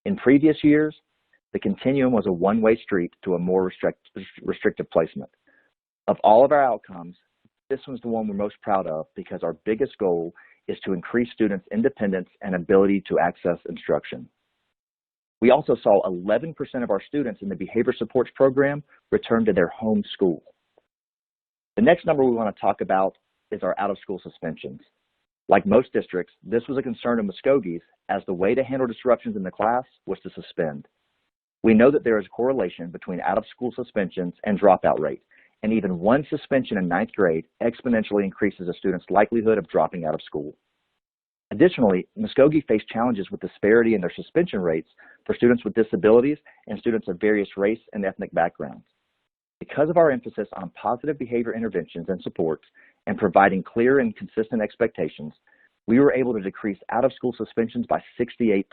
In previous years, the continuum was a one-way street to a more restrictive placement. Of all of our outcomes, this one's the one we're most proud of because our biggest goal is to increase students' independence and ability to access instruction. We also saw 11% of our students in the Behavior Supports Program return to their home school. The next number we want to talk about is our out-of-school suspensions. Like most districts, this was a concern of Muscogee's as the way to handle disruptions in the class was to suspend. We know that there is a correlation between out-of-school suspensions and dropout rate, and even one suspension in 9th grade exponentially increases a student's likelihood of dropping out of school. Additionally, Muskogee faced challenges with disparity in their suspension rates for students with disabilities and students of various race and ethnic backgrounds. Because of our emphasis on positive behavior interventions and supports and providing clear and consistent expectations, we were able to decrease out-of-school suspensions by 68%.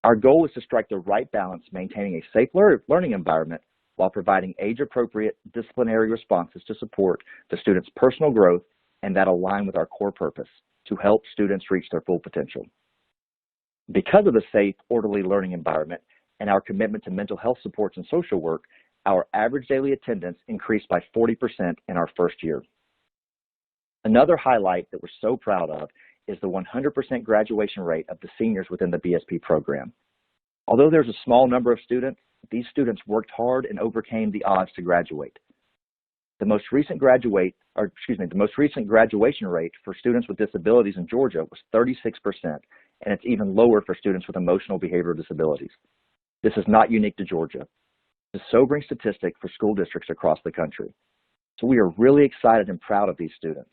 Our goal is to strike the right balance, maintaining a safe learning environment while providing age-appropriate disciplinary responses to support the student's personal growth and that align with our core purpose, to help students reach their full potential. Because of the safe, orderly learning environment and our commitment to mental health supports and social work, our average daily attendance increased by 40% in our first year. Another highlight that we're so proud of is the 100% graduation rate of the seniors within the BSP program. Although there's a small number of students, these students worked hard and overcame the odds to graduate. The most recent graduation rate for students with disabilities in Georgia was 36%, and it's even lower for students with emotional behavioral disabilities. This is not unique to Georgia. It's a sobering statistic for school districts across the country. So we are really excited and proud of these students.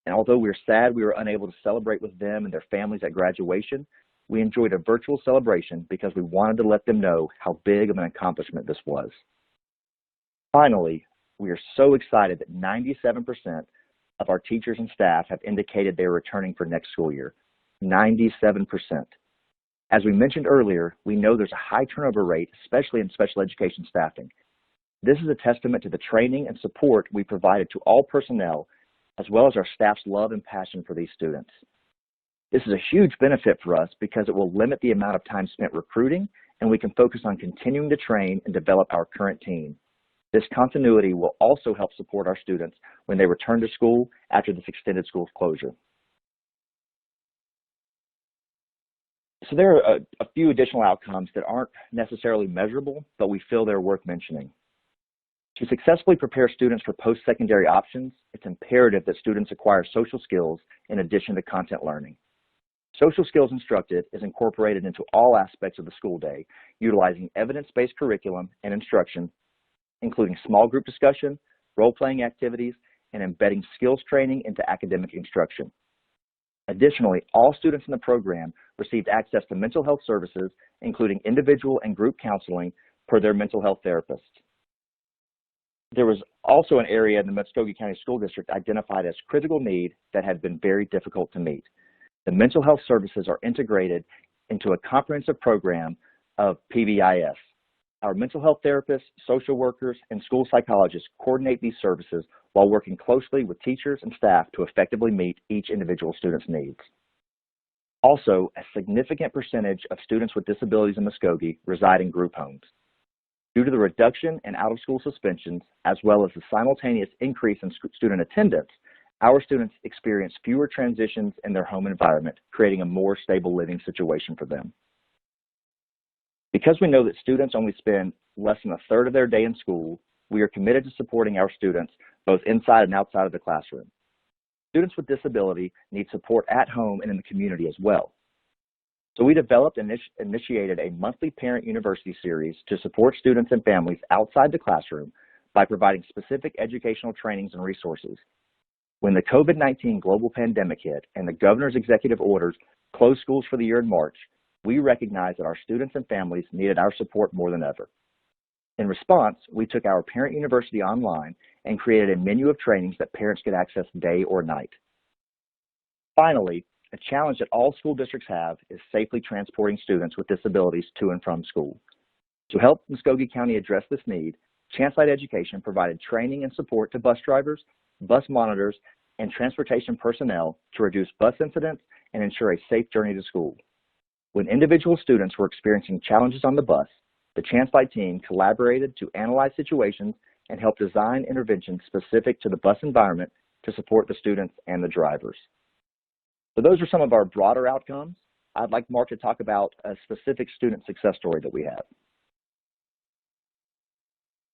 And although we're sad we were unable to celebrate with them and their families at graduation, we enjoyed a virtual celebration because we wanted to let them know how big of an accomplishment this was. Finally, we are so excited that 97% of our teachers and staff have indicated they are returning for next school year. 97%. As we mentioned earlier, we know there's a high turnover rate, especially in special education staffing. This is a testament to the training and support we provided to all personnel, as well as our staff's love and passion for these students. This is a huge benefit for us because it will limit the amount of time spent recruiting, and we can focus on continuing to train and develop our current team. This continuity will also help support our students when they return to school after this extended school closure. So there are a few additional outcomes that aren't necessarily measurable, but we feel they're worth mentioning. To successfully prepare students for post-secondary options, it's imperative that students acquire social skills in addition to content learning. Social skills instructed is incorporated into all aspects of the school day, utilizing evidence-based curriculum and instruction, including small group discussion, role-playing activities, and embedding skills training into academic instruction. Additionally, all students in the program received access to mental health services, including individual and group counseling per their mental health therapist. There was also an area in the Muscogee County School District identified as critical need that had been very difficult to meet. The mental health services are integrated into a comprehensive program of PBIS. Our mental health therapists, social workers, and school psychologists coordinate these services while working closely with teachers and staff to effectively meet each individual student's needs. Also, a significant percentage of students with disabilities in Muskogee reside in group homes. Due to the reduction in out-of-school suspensions, as well as the simultaneous increase in student attendance, our students experience fewer transitions in their home environment, creating a more stable living situation for them. Because we know that students only spend less than a third of their day in school, we are committed to supporting our students both inside and outside of the classroom. Students with disability need support at home and in the community as well. So we developed and initiated a monthly Parent University series to support students and families outside the classroom by providing specific educational trainings and resources. When the COVID-19 global pandemic hit and the governor's executive orders closed schools for the year in March, we recognized that our students and families needed our support more than ever. In response, we took our Parent University online and created a menu of trainings that parents could access day or night. Finally, a challenge that all school districts have is safely transporting students with disabilities to and from school. To help Muscogee County address this need, ChanceLight Education provided training and support to bus drivers, bus monitors, and transportation personnel to reduce bus incidents and ensure a safe journey to school. When individual students were experiencing challenges on the bus, the ChanceLight team collaborated to analyze situations and help design interventions specific to the bus environment to support the students and the drivers. So those are some of our broader outcomes. I'd like Mark to talk about a specific student success story that we have.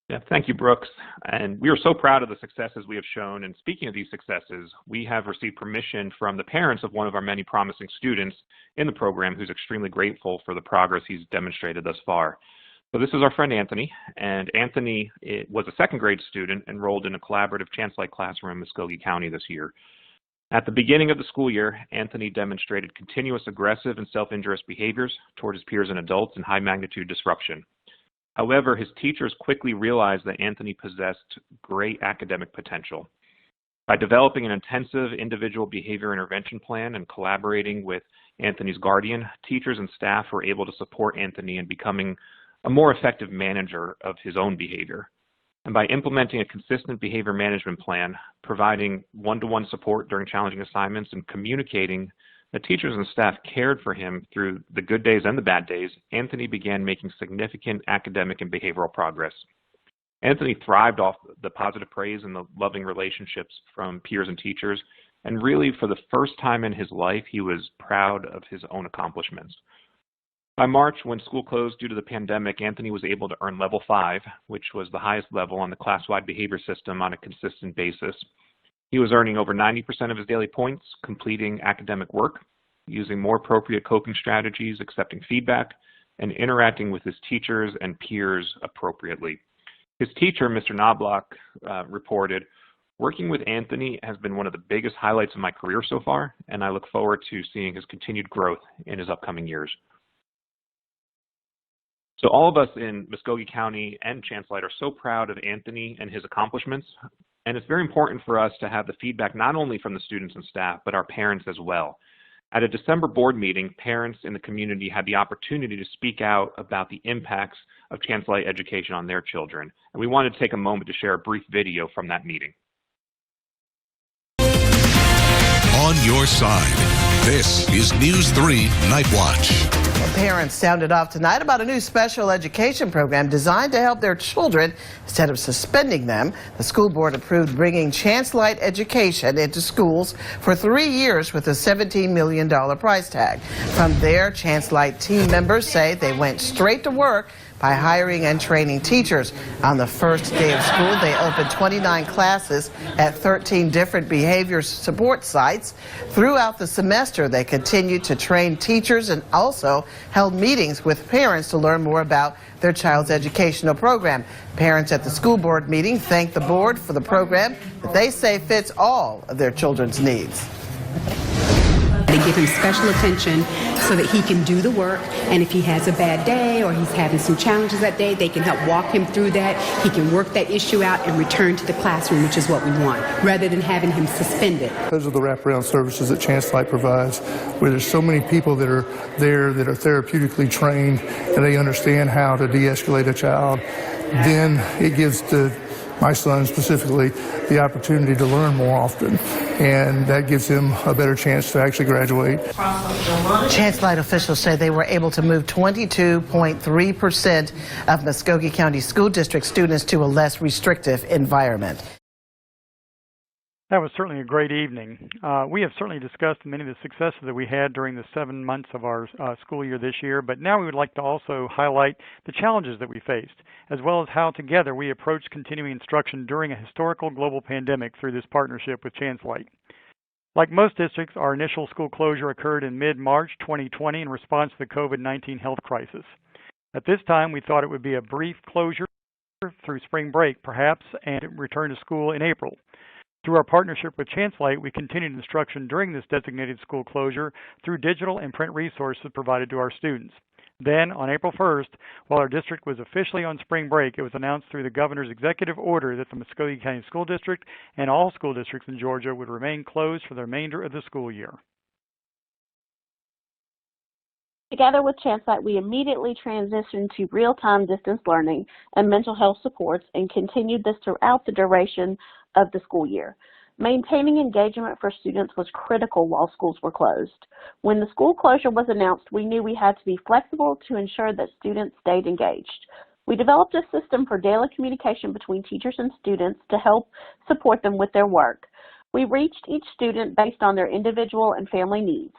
Yeah, thank you, Brooks. And we are so proud of the successes we have shown. And speaking of these successes, we have received permission from the parents of one of our many promising students in the program who's extremely grateful for the progress he's demonstrated thus far. So this is our friend Anthony, and Anthony was a second grade student enrolled in a collaborative ChanceLight classroom in Muskogee County this year. At the beginning of the school year, Anthony demonstrated continuous aggressive and self-injurious behaviors toward his peers and adults and high-magnitude disruption. However, his teachers quickly realized that Anthony possessed great academic potential. By developing an intensive individual behavior intervention plan and collaborating with Anthony's guardian, teachers and staff were able to support Anthony in becoming a more effective manager of his own behavior. And by implementing a consistent behavior management plan, providing one-to-one support during challenging assignments, and communicating that teachers and staff cared for him through the good days and the bad days, Anthony began making significant academic and behavioral progress. Anthony thrived off the positive praise and the loving relationships from peers and teachers, And really, for the first time in his life, he was proud of his own accomplishments. By March, when school closed due to the pandemic, Anthony was able to earn level 5, which was the highest level on the class-wide behavior system on a consistent basis. He was earning over 90% of his daily points, completing academic work, using more appropriate coping strategies, accepting feedback, and interacting with his teachers and peers appropriately. His teacher, Mr. Knobloch, reported, "Working with Anthony has been one of the biggest highlights of my career so far, and I look forward to seeing his continued growth in his upcoming years." So all of us in Muskogee County and ChanceLight are so proud of Anthony and his accomplishments, and it's very important for us to have the feedback not only from the students and staff, but our parents as well. At a December board meeting, parents in the community had the opportunity to speak out about the impacts of ChanceLight Education on their children, and we wanted to take a moment to share a brief video from that meeting. On your side, this is News 3 Night Watch. Parents sounded off tonight about a new special education program designed to help their children instead of suspending them. The school board approved bringing ChanceLight Education into schools for 3 years with a $17 million price tag. From there, ChanceLight team members say they went straight to work by hiring and training teachers. On the first day of school, they opened 29 classes at 13 different behavior support sites. Throughout the semester, they continued to train teachers and also held meetings with parents to learn more about their child's educational program. Parents at the school board meeting thanked the board for the program that they say fits all of their children's needs. They give him special attention so that he can do the work, and if he has a bad day or he's having some challenges that day, they can help walk him through that. He can work that issue out and return to the classroom, which is what we want, rather than having him suspended. Because of the wraparound services that ChanceLight provides, where there's so many people that are there that are therapeutically trained and they understand how to de-escalate a child, then it gives my son specifically the opportunity to learn more often, and that gives him a better chance to actually graduate. ChanceLight officials say they were able to move 22.3% of Muskogee County School District students to a less restrictive environment. That was certainly a great evening. We have certainly discussed many of the successes that we had during the 7 months of our school year this year, but now we would like to also highlight the challenges that we faced, as well as how together we approached continuing instruction during a historical global pandemic through this partnership with ChanceLight. Like most districts, our initial school closure occurred in mid-March 2020 in response to the COVID-19 health crisis. At this time, we thought it would be a brief closure through spring break, perhaps, and return to school in April. Through our partnership with ChanceLight, we continued instruction during this designated school closure through digital and print resources provided to our students. Then, on April 1st, while our district was officially on spring break, it was announced through the governor's executive order that the Muscogee County School District and all school districts in Georgia would remain closed for the remainder of the school year. Together with ChanceLight, we immediately transitioned to real-time distance learning and mental health supports and continued this throughout the duration of the school year. Maintaining engagement for students was critical while schools were closed. When the school closure was announced, we knew we had to be flexible to ensure that students stayed engaged. We developed a system for daily communication between teachers and students to help support them with their work. We reached each student based on their individual and family needs.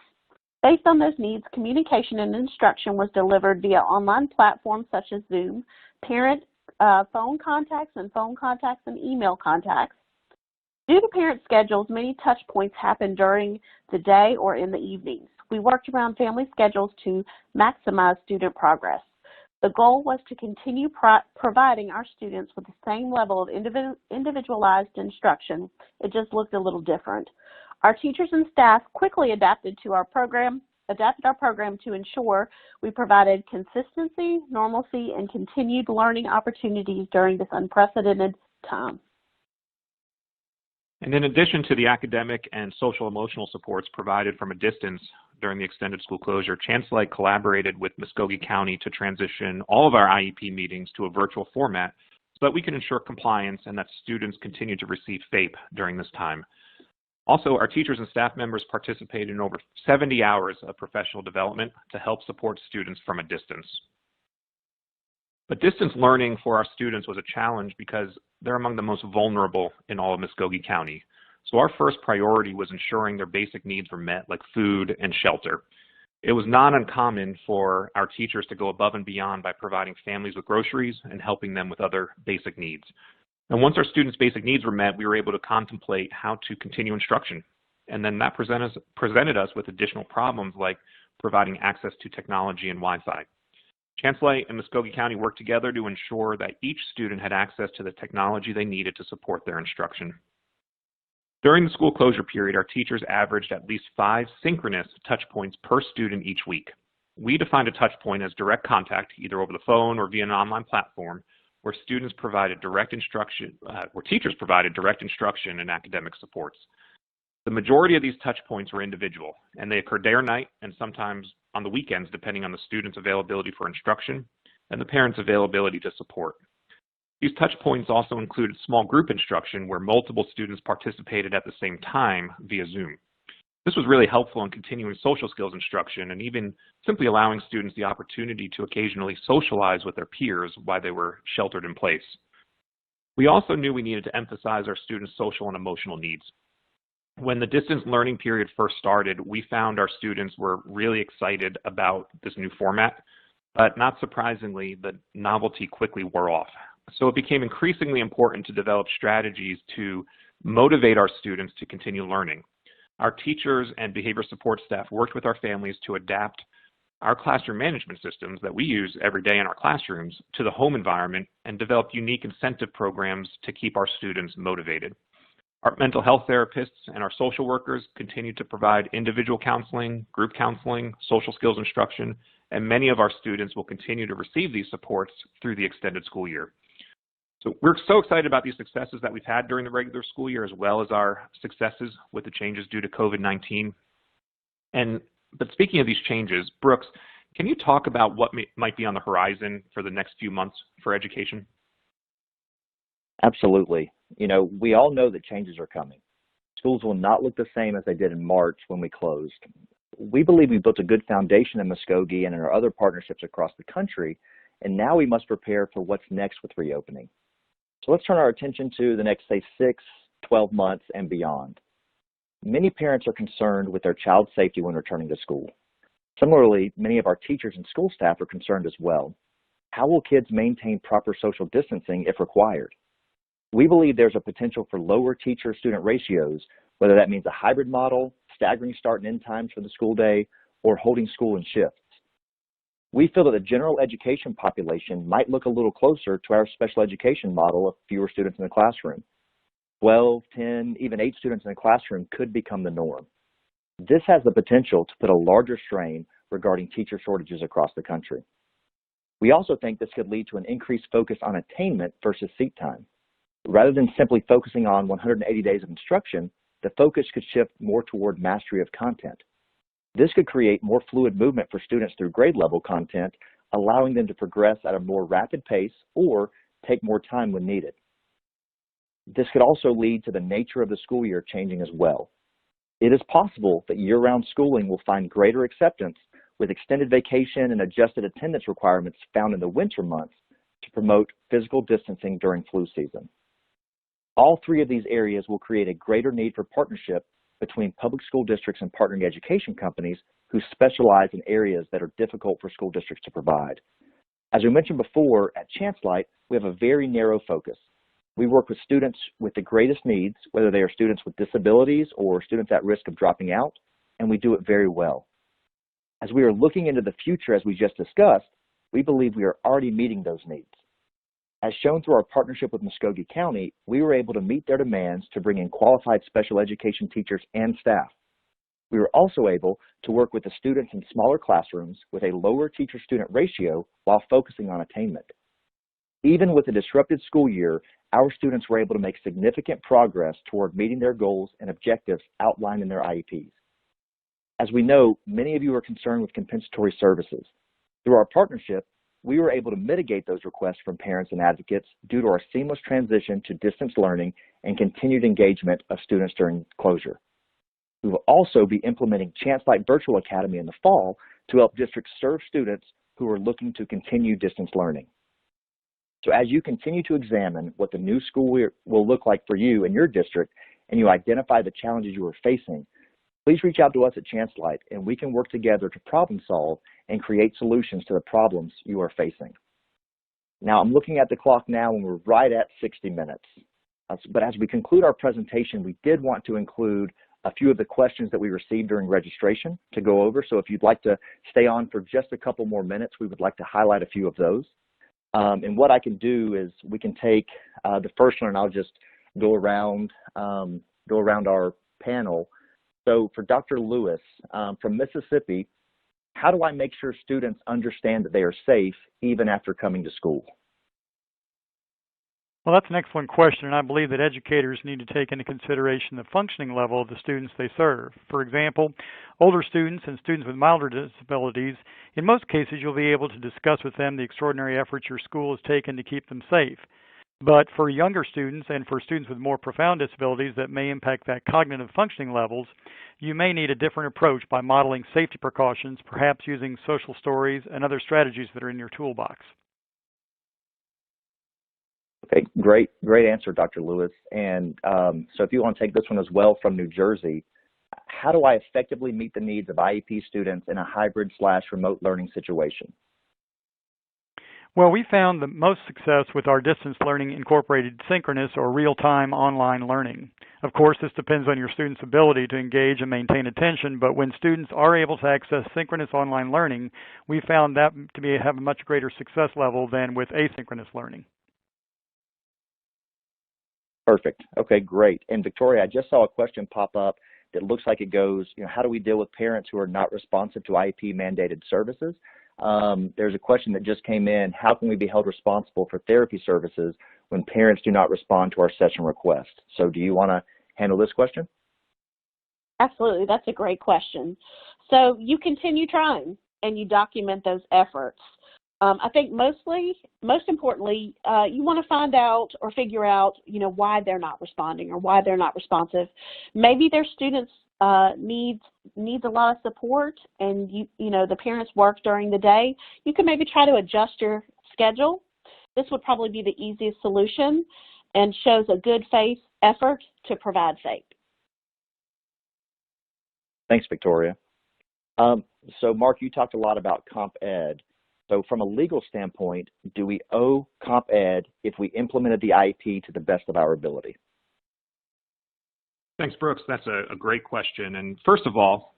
Based on those needs, communication and instruction was delivered via online platforms such as Zoom, parent phone contacts and email contacts. Due to parent schedules, many touch points happened during the day or in the evenings. We worked around family schedules to maximize student progress. The goal was to continue providing our students with the same level of individualized instruction. It just looked a little different. Our teachers and staff quickly adapted our program to ensure we provided consistency, normalcy, and continued learning opportunities during this unprecedented time. And in addition to the academic and social emotional supports provided from a distance during the extended school closure, ChanceLight collaborated with Muscogee County to transition all of our IEP meetings to a virtual format so that we can ensure compliance and that students continue to receive FAPE during this time. Also, our teachers and staff members participated in over 70 hours of professional development to help support students from a distance. But distance learning for our students was a challenge because they're among the most vulnerable in all of Muskogee County. So our first priority was ensuring their basic needs were met, like food and shelter. It was not uncommon for our teachers to go above and beyond by providing families with groceries and helping them with other basic needs. And once our students' basic needs were met, we were able to contemplate how to continue instruction. And then that presented us with additional problems like providing access to technology and Wi-Fi. ChanceLight and Muskogee County worked together to ensure that each student had access to the technology they needed to support their instruction. During the school closure period, our teachers averaged at least 5 synchronous touch points per student each week. We defined a touch point as direct contact, either over the phone or via an online platform, where students provided direct instruction, where teachers provided direct instruction and academic supports. The majority of these touch points were individual, and they occurred day or night, and sometimes on the weekends, depending on the student's availability for instruction and the parent's availability to support. These touch points also included small group instruction where multiple students participated at the same time via Zoom. This was really helpful in continuing social skills instruction and even simply allowing students the opportunity to occasionally socialize with their peers while they were sheltered in place. We also knew we needed to emphasize our students' social and emotional needs. When the distance learning period first started, we found our students were really excited about this new format, but not surprisingly, the novelty quickly wore off. So it became increasingly important to develop strategies to motivate our students to continue learning. Our teachers and behavior support staff worked with our families to adapt our classroom management systems that we use every day in our classrooms to the home environment and developed unique incentive programs to keep our students motivated. Our mental health therapists and our social workers continue to provide individual counseling, group counseling, social skills instruction, and many of our students will continue to receive these supports through the extended school year. So we're so excited about these successes that we've had during the regular school year, as well as our successes with the changes due to COVID-19. But speaking of these changes, Brooks, can you talk about what might be on the horizon for the next few months for education? Absolutely. You know, we all know that changes are coming. Schools will not look the same as they did in March when we closed. We believe we built a good foundation in Muskogee and in our other partnerships across the country, and now we must prepare for what's next with reopening. So let's turn our attention to the next, say, 6, 12 months and beyond. Many parents are concerned with their child's safety when returning to school. Similarly, many of our teachers and school staff are concerned as well. How will kids maintain proper social distancing if required? We believe there's a potential for lower teacher-student ratios, whether that means a hybrid model, staggering start and end times for the school day, or holding school in shifts. We feel that the general education population might look a little closer to our special education model of fewer students in the classroom. 12, 10, even 8 students in a classroom could become the norm. This has the potential to put a larger strain regarding teacher shortages across the country. We also think this could lead to an increased focus on attainment versus seat time. Rather than simply focusing on 180 days of instruction, the focus could shift more toward mastery of content. This could create more fluid movement for students through grade level content, allowing them to progress at a more rapid pace or take more time when needed. This could also lead to the nature of the school year changing as well. It is possible that year-round schooling will find greater acceptance with extended vacation and adjusted attendance requirements found in the winter months to promote physical distancing during flu season. All 3 of these areas will create a greater need for partnership between public school districts and partnering education companies who specialize in areas that are difficult for school districts to provide. As we mentioned before, at ChanceLight, we have a very narrow focus. We work with students with the greatest needs, whether they are students with disabilities or students at risk of dropping out, and we do it very well. As we are looking into the future, as we just discussed, we believe we are already meeting those needs. As shown through our partnership with Muscogee County, we were able to meet their demands to bring in qualified special education teachers and staff. We were also able to work with the students in smaller classrooms with a lower teacher-student ratio while focusing on attainment. Even with a disrupted school year, our students were able to make significant progress toward meeting their goals and objectives outlined in their IEPs. As we know, many of you are concerned with compensatory services. Through our partnership, we were able to mitigate those requests from parents and advocates due to our seamless transition to distance learning and continued engagement of students during closure. We will also be implementing ChanceLight Virtual Academy in the fall to help districts serve students who are looking to continue distance learning. So as you continue to examine what the new school year will look like for you and your district, and you identify the challenges you are facing, please reach out to us at ChanceLight, and we can work together to problem solve and create solutions to the problems you are facing. Now, I'm looking at the clock now, and we're right at 60 minutes. But as we conclude our presentation, we did want to include a few of the questions that we received during registration to go over. So if you'd like to stay on for just a couple more minutes, we would like to highlight a few of those. And what I can do is we can take the first one, and I'll just go around our panel. So for Dr. Lewis from Mississippi, how do I make sure students understand that they are safe even after coming to school? Well, that's an excellent question, and I believe that educators need to take into consideration the functioning level of the students they serve. For example, older students and students with milder disabilities, in most cases you'll be able to discuss with them the extraordinary efforts your school has taken to keep them safe. But for younger students and for students with more profound disabilities that may impact that cognitive functioning levels, you may need a different approach by modeling safety precautions, perhaps using social stories and other strategies that are in your toolbox. Okay, great answer, Dr. Lewis. And so if you want to take this one as well from New Jersey, how do I effectively meet the needs of IEP students in a hybrid/remote learning situation? Well, we found the most success with our distance learning incorporated synchronous or real-time online learning. Of course, this depends on your student's ability to engage and maintain attention, but when students are able to access synchronous online learning, we found that to have a much greater success level than with asynchronous learning. Perfect. Okay, great. And Victoria, I just saw a question pop up that looks like it goes, how do we deal with parents who are not responsive to IEP mandated services? There's a question that just came in. How can we be held responsible for therapy services when parents do not respond to our session request? So do you want to handle this question? Absolutely. That's a great question. So you continue trying and you document those efforts. I think most importantly, you want to find out or figure out, why they're not responding or why they're not responsive. Maybe their students needs a lot of support, and the parents work during the day. You can maybe try to adjust your schedule. This would probably be the easiest solution and shows a good faith effort to provide FAPE. Thanks, Victoria. So Mark, you talked a lot about comp ed. So from a legal standpoint, do we owe comp ed if we implemented the IEP to the best of our ability? Thanks, Brooks. That's a great question. And first of all,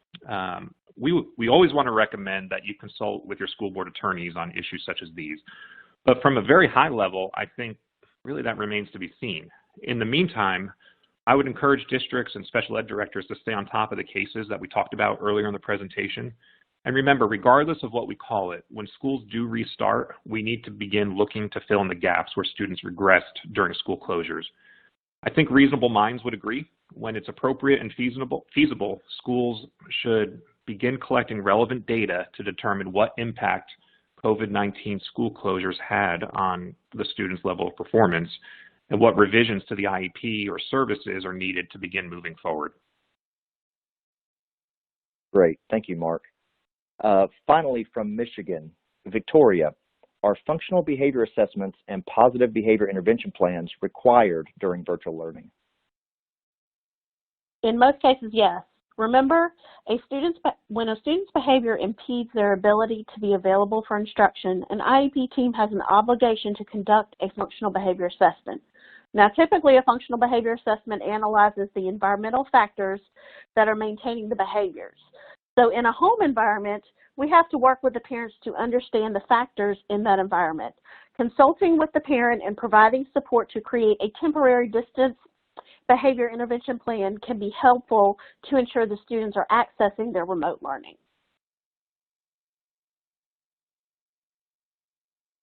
we always want to recommend that you consult with your school board attorneys on issues such as these. But from a very high level, I think really that remains to be seen. In the meantime, I would encourage districts and special ed directors to stay on top of the cases that we talked about earlier in the presentation. And remember, regardless of what we call it, when schools do restart, we need to begin looking to fill in the gaps where students regressed during school closures. I think reasonable minds would agree. When it's appropriate and feasible, schools should begin collecting relevant data to determine what impact COVID-19 school closures had on the students' level of performance and what revisions to the IEP or services are needed to begin moving forward. Great. Thank you, Mark. Finally, from Michigan, Victoria, are functional behavior assessments and positive behavior intervention plans required during virtual learning? In most cases, yes. Remember, when a student's behavior impedes their ability to be available for instruction, an IEP team has an obligation to conduct a functional behavior assessment. Now, typically, a functional behavior assessment analyzes the environmental factors that are maintaining the behaviors. So in a home environment, we have to work with the parents to understand the factors in that environment. Consulting with the parent and providing support to create a temporary distance behavior intervention plan can be helpful to ensure the students are accessing their remote learning.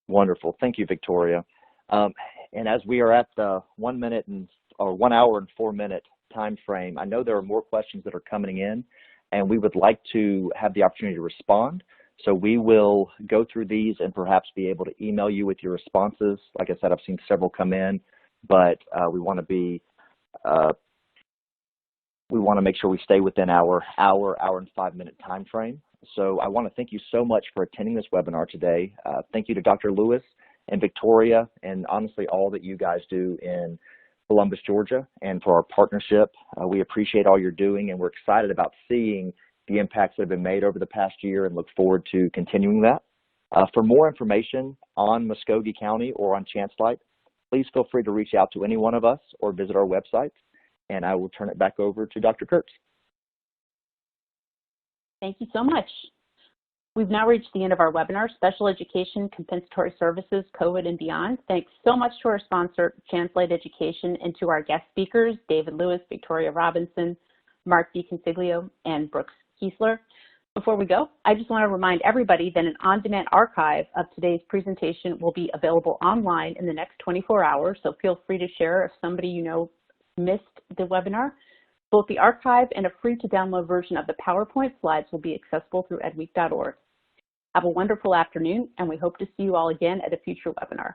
Wonderful. Thank you, Victoria. And as we are at the 1 hour and 4 minute time frame, I know there are more questions that are coming in, and we would like to have the opportunity to respond. So we will go through these and perhaps be able to email you with your responses. Like I said, I've seen several come in, but we want to make sure we stay within our hour and 5 minute time frame. So I want to thank you so much for attending this webinar today. Thank you to Dr. Lewis and Victoria, and honestly all that you guys do in Columbus, Georgia, and for our partnership. We appreciate all you're doing, and we're excited about seeing the impacts that have been made over the past year and look forward to continuing that. For more information on Muskogee County or on ChanceLight, please feel free to reach out to any one of us or visit our website, and I will turn it back over to Dr. Kurtz. Thank you so much. We've now reached the end of our webinar, Special Education, Compensatory Services, COVID and Beyond. Thanks so much to our sponsor, ChanceLight Education, and to our guest speakers, David Lewis, Victoria Robinson, Mark DiConsiglio, and Brooks Kiesler. Before we go, I just want to remind everybody that an on-demand archive of today's presentation will be available online in the next 24 hours, so feel free to share if somebody you know missed the webinar. Both the archive and a free-to-download version of the PowerPoint slides will be accessible through edweek.org. Have a wonderful afternoon, and we hope to see you all again at a future webinar.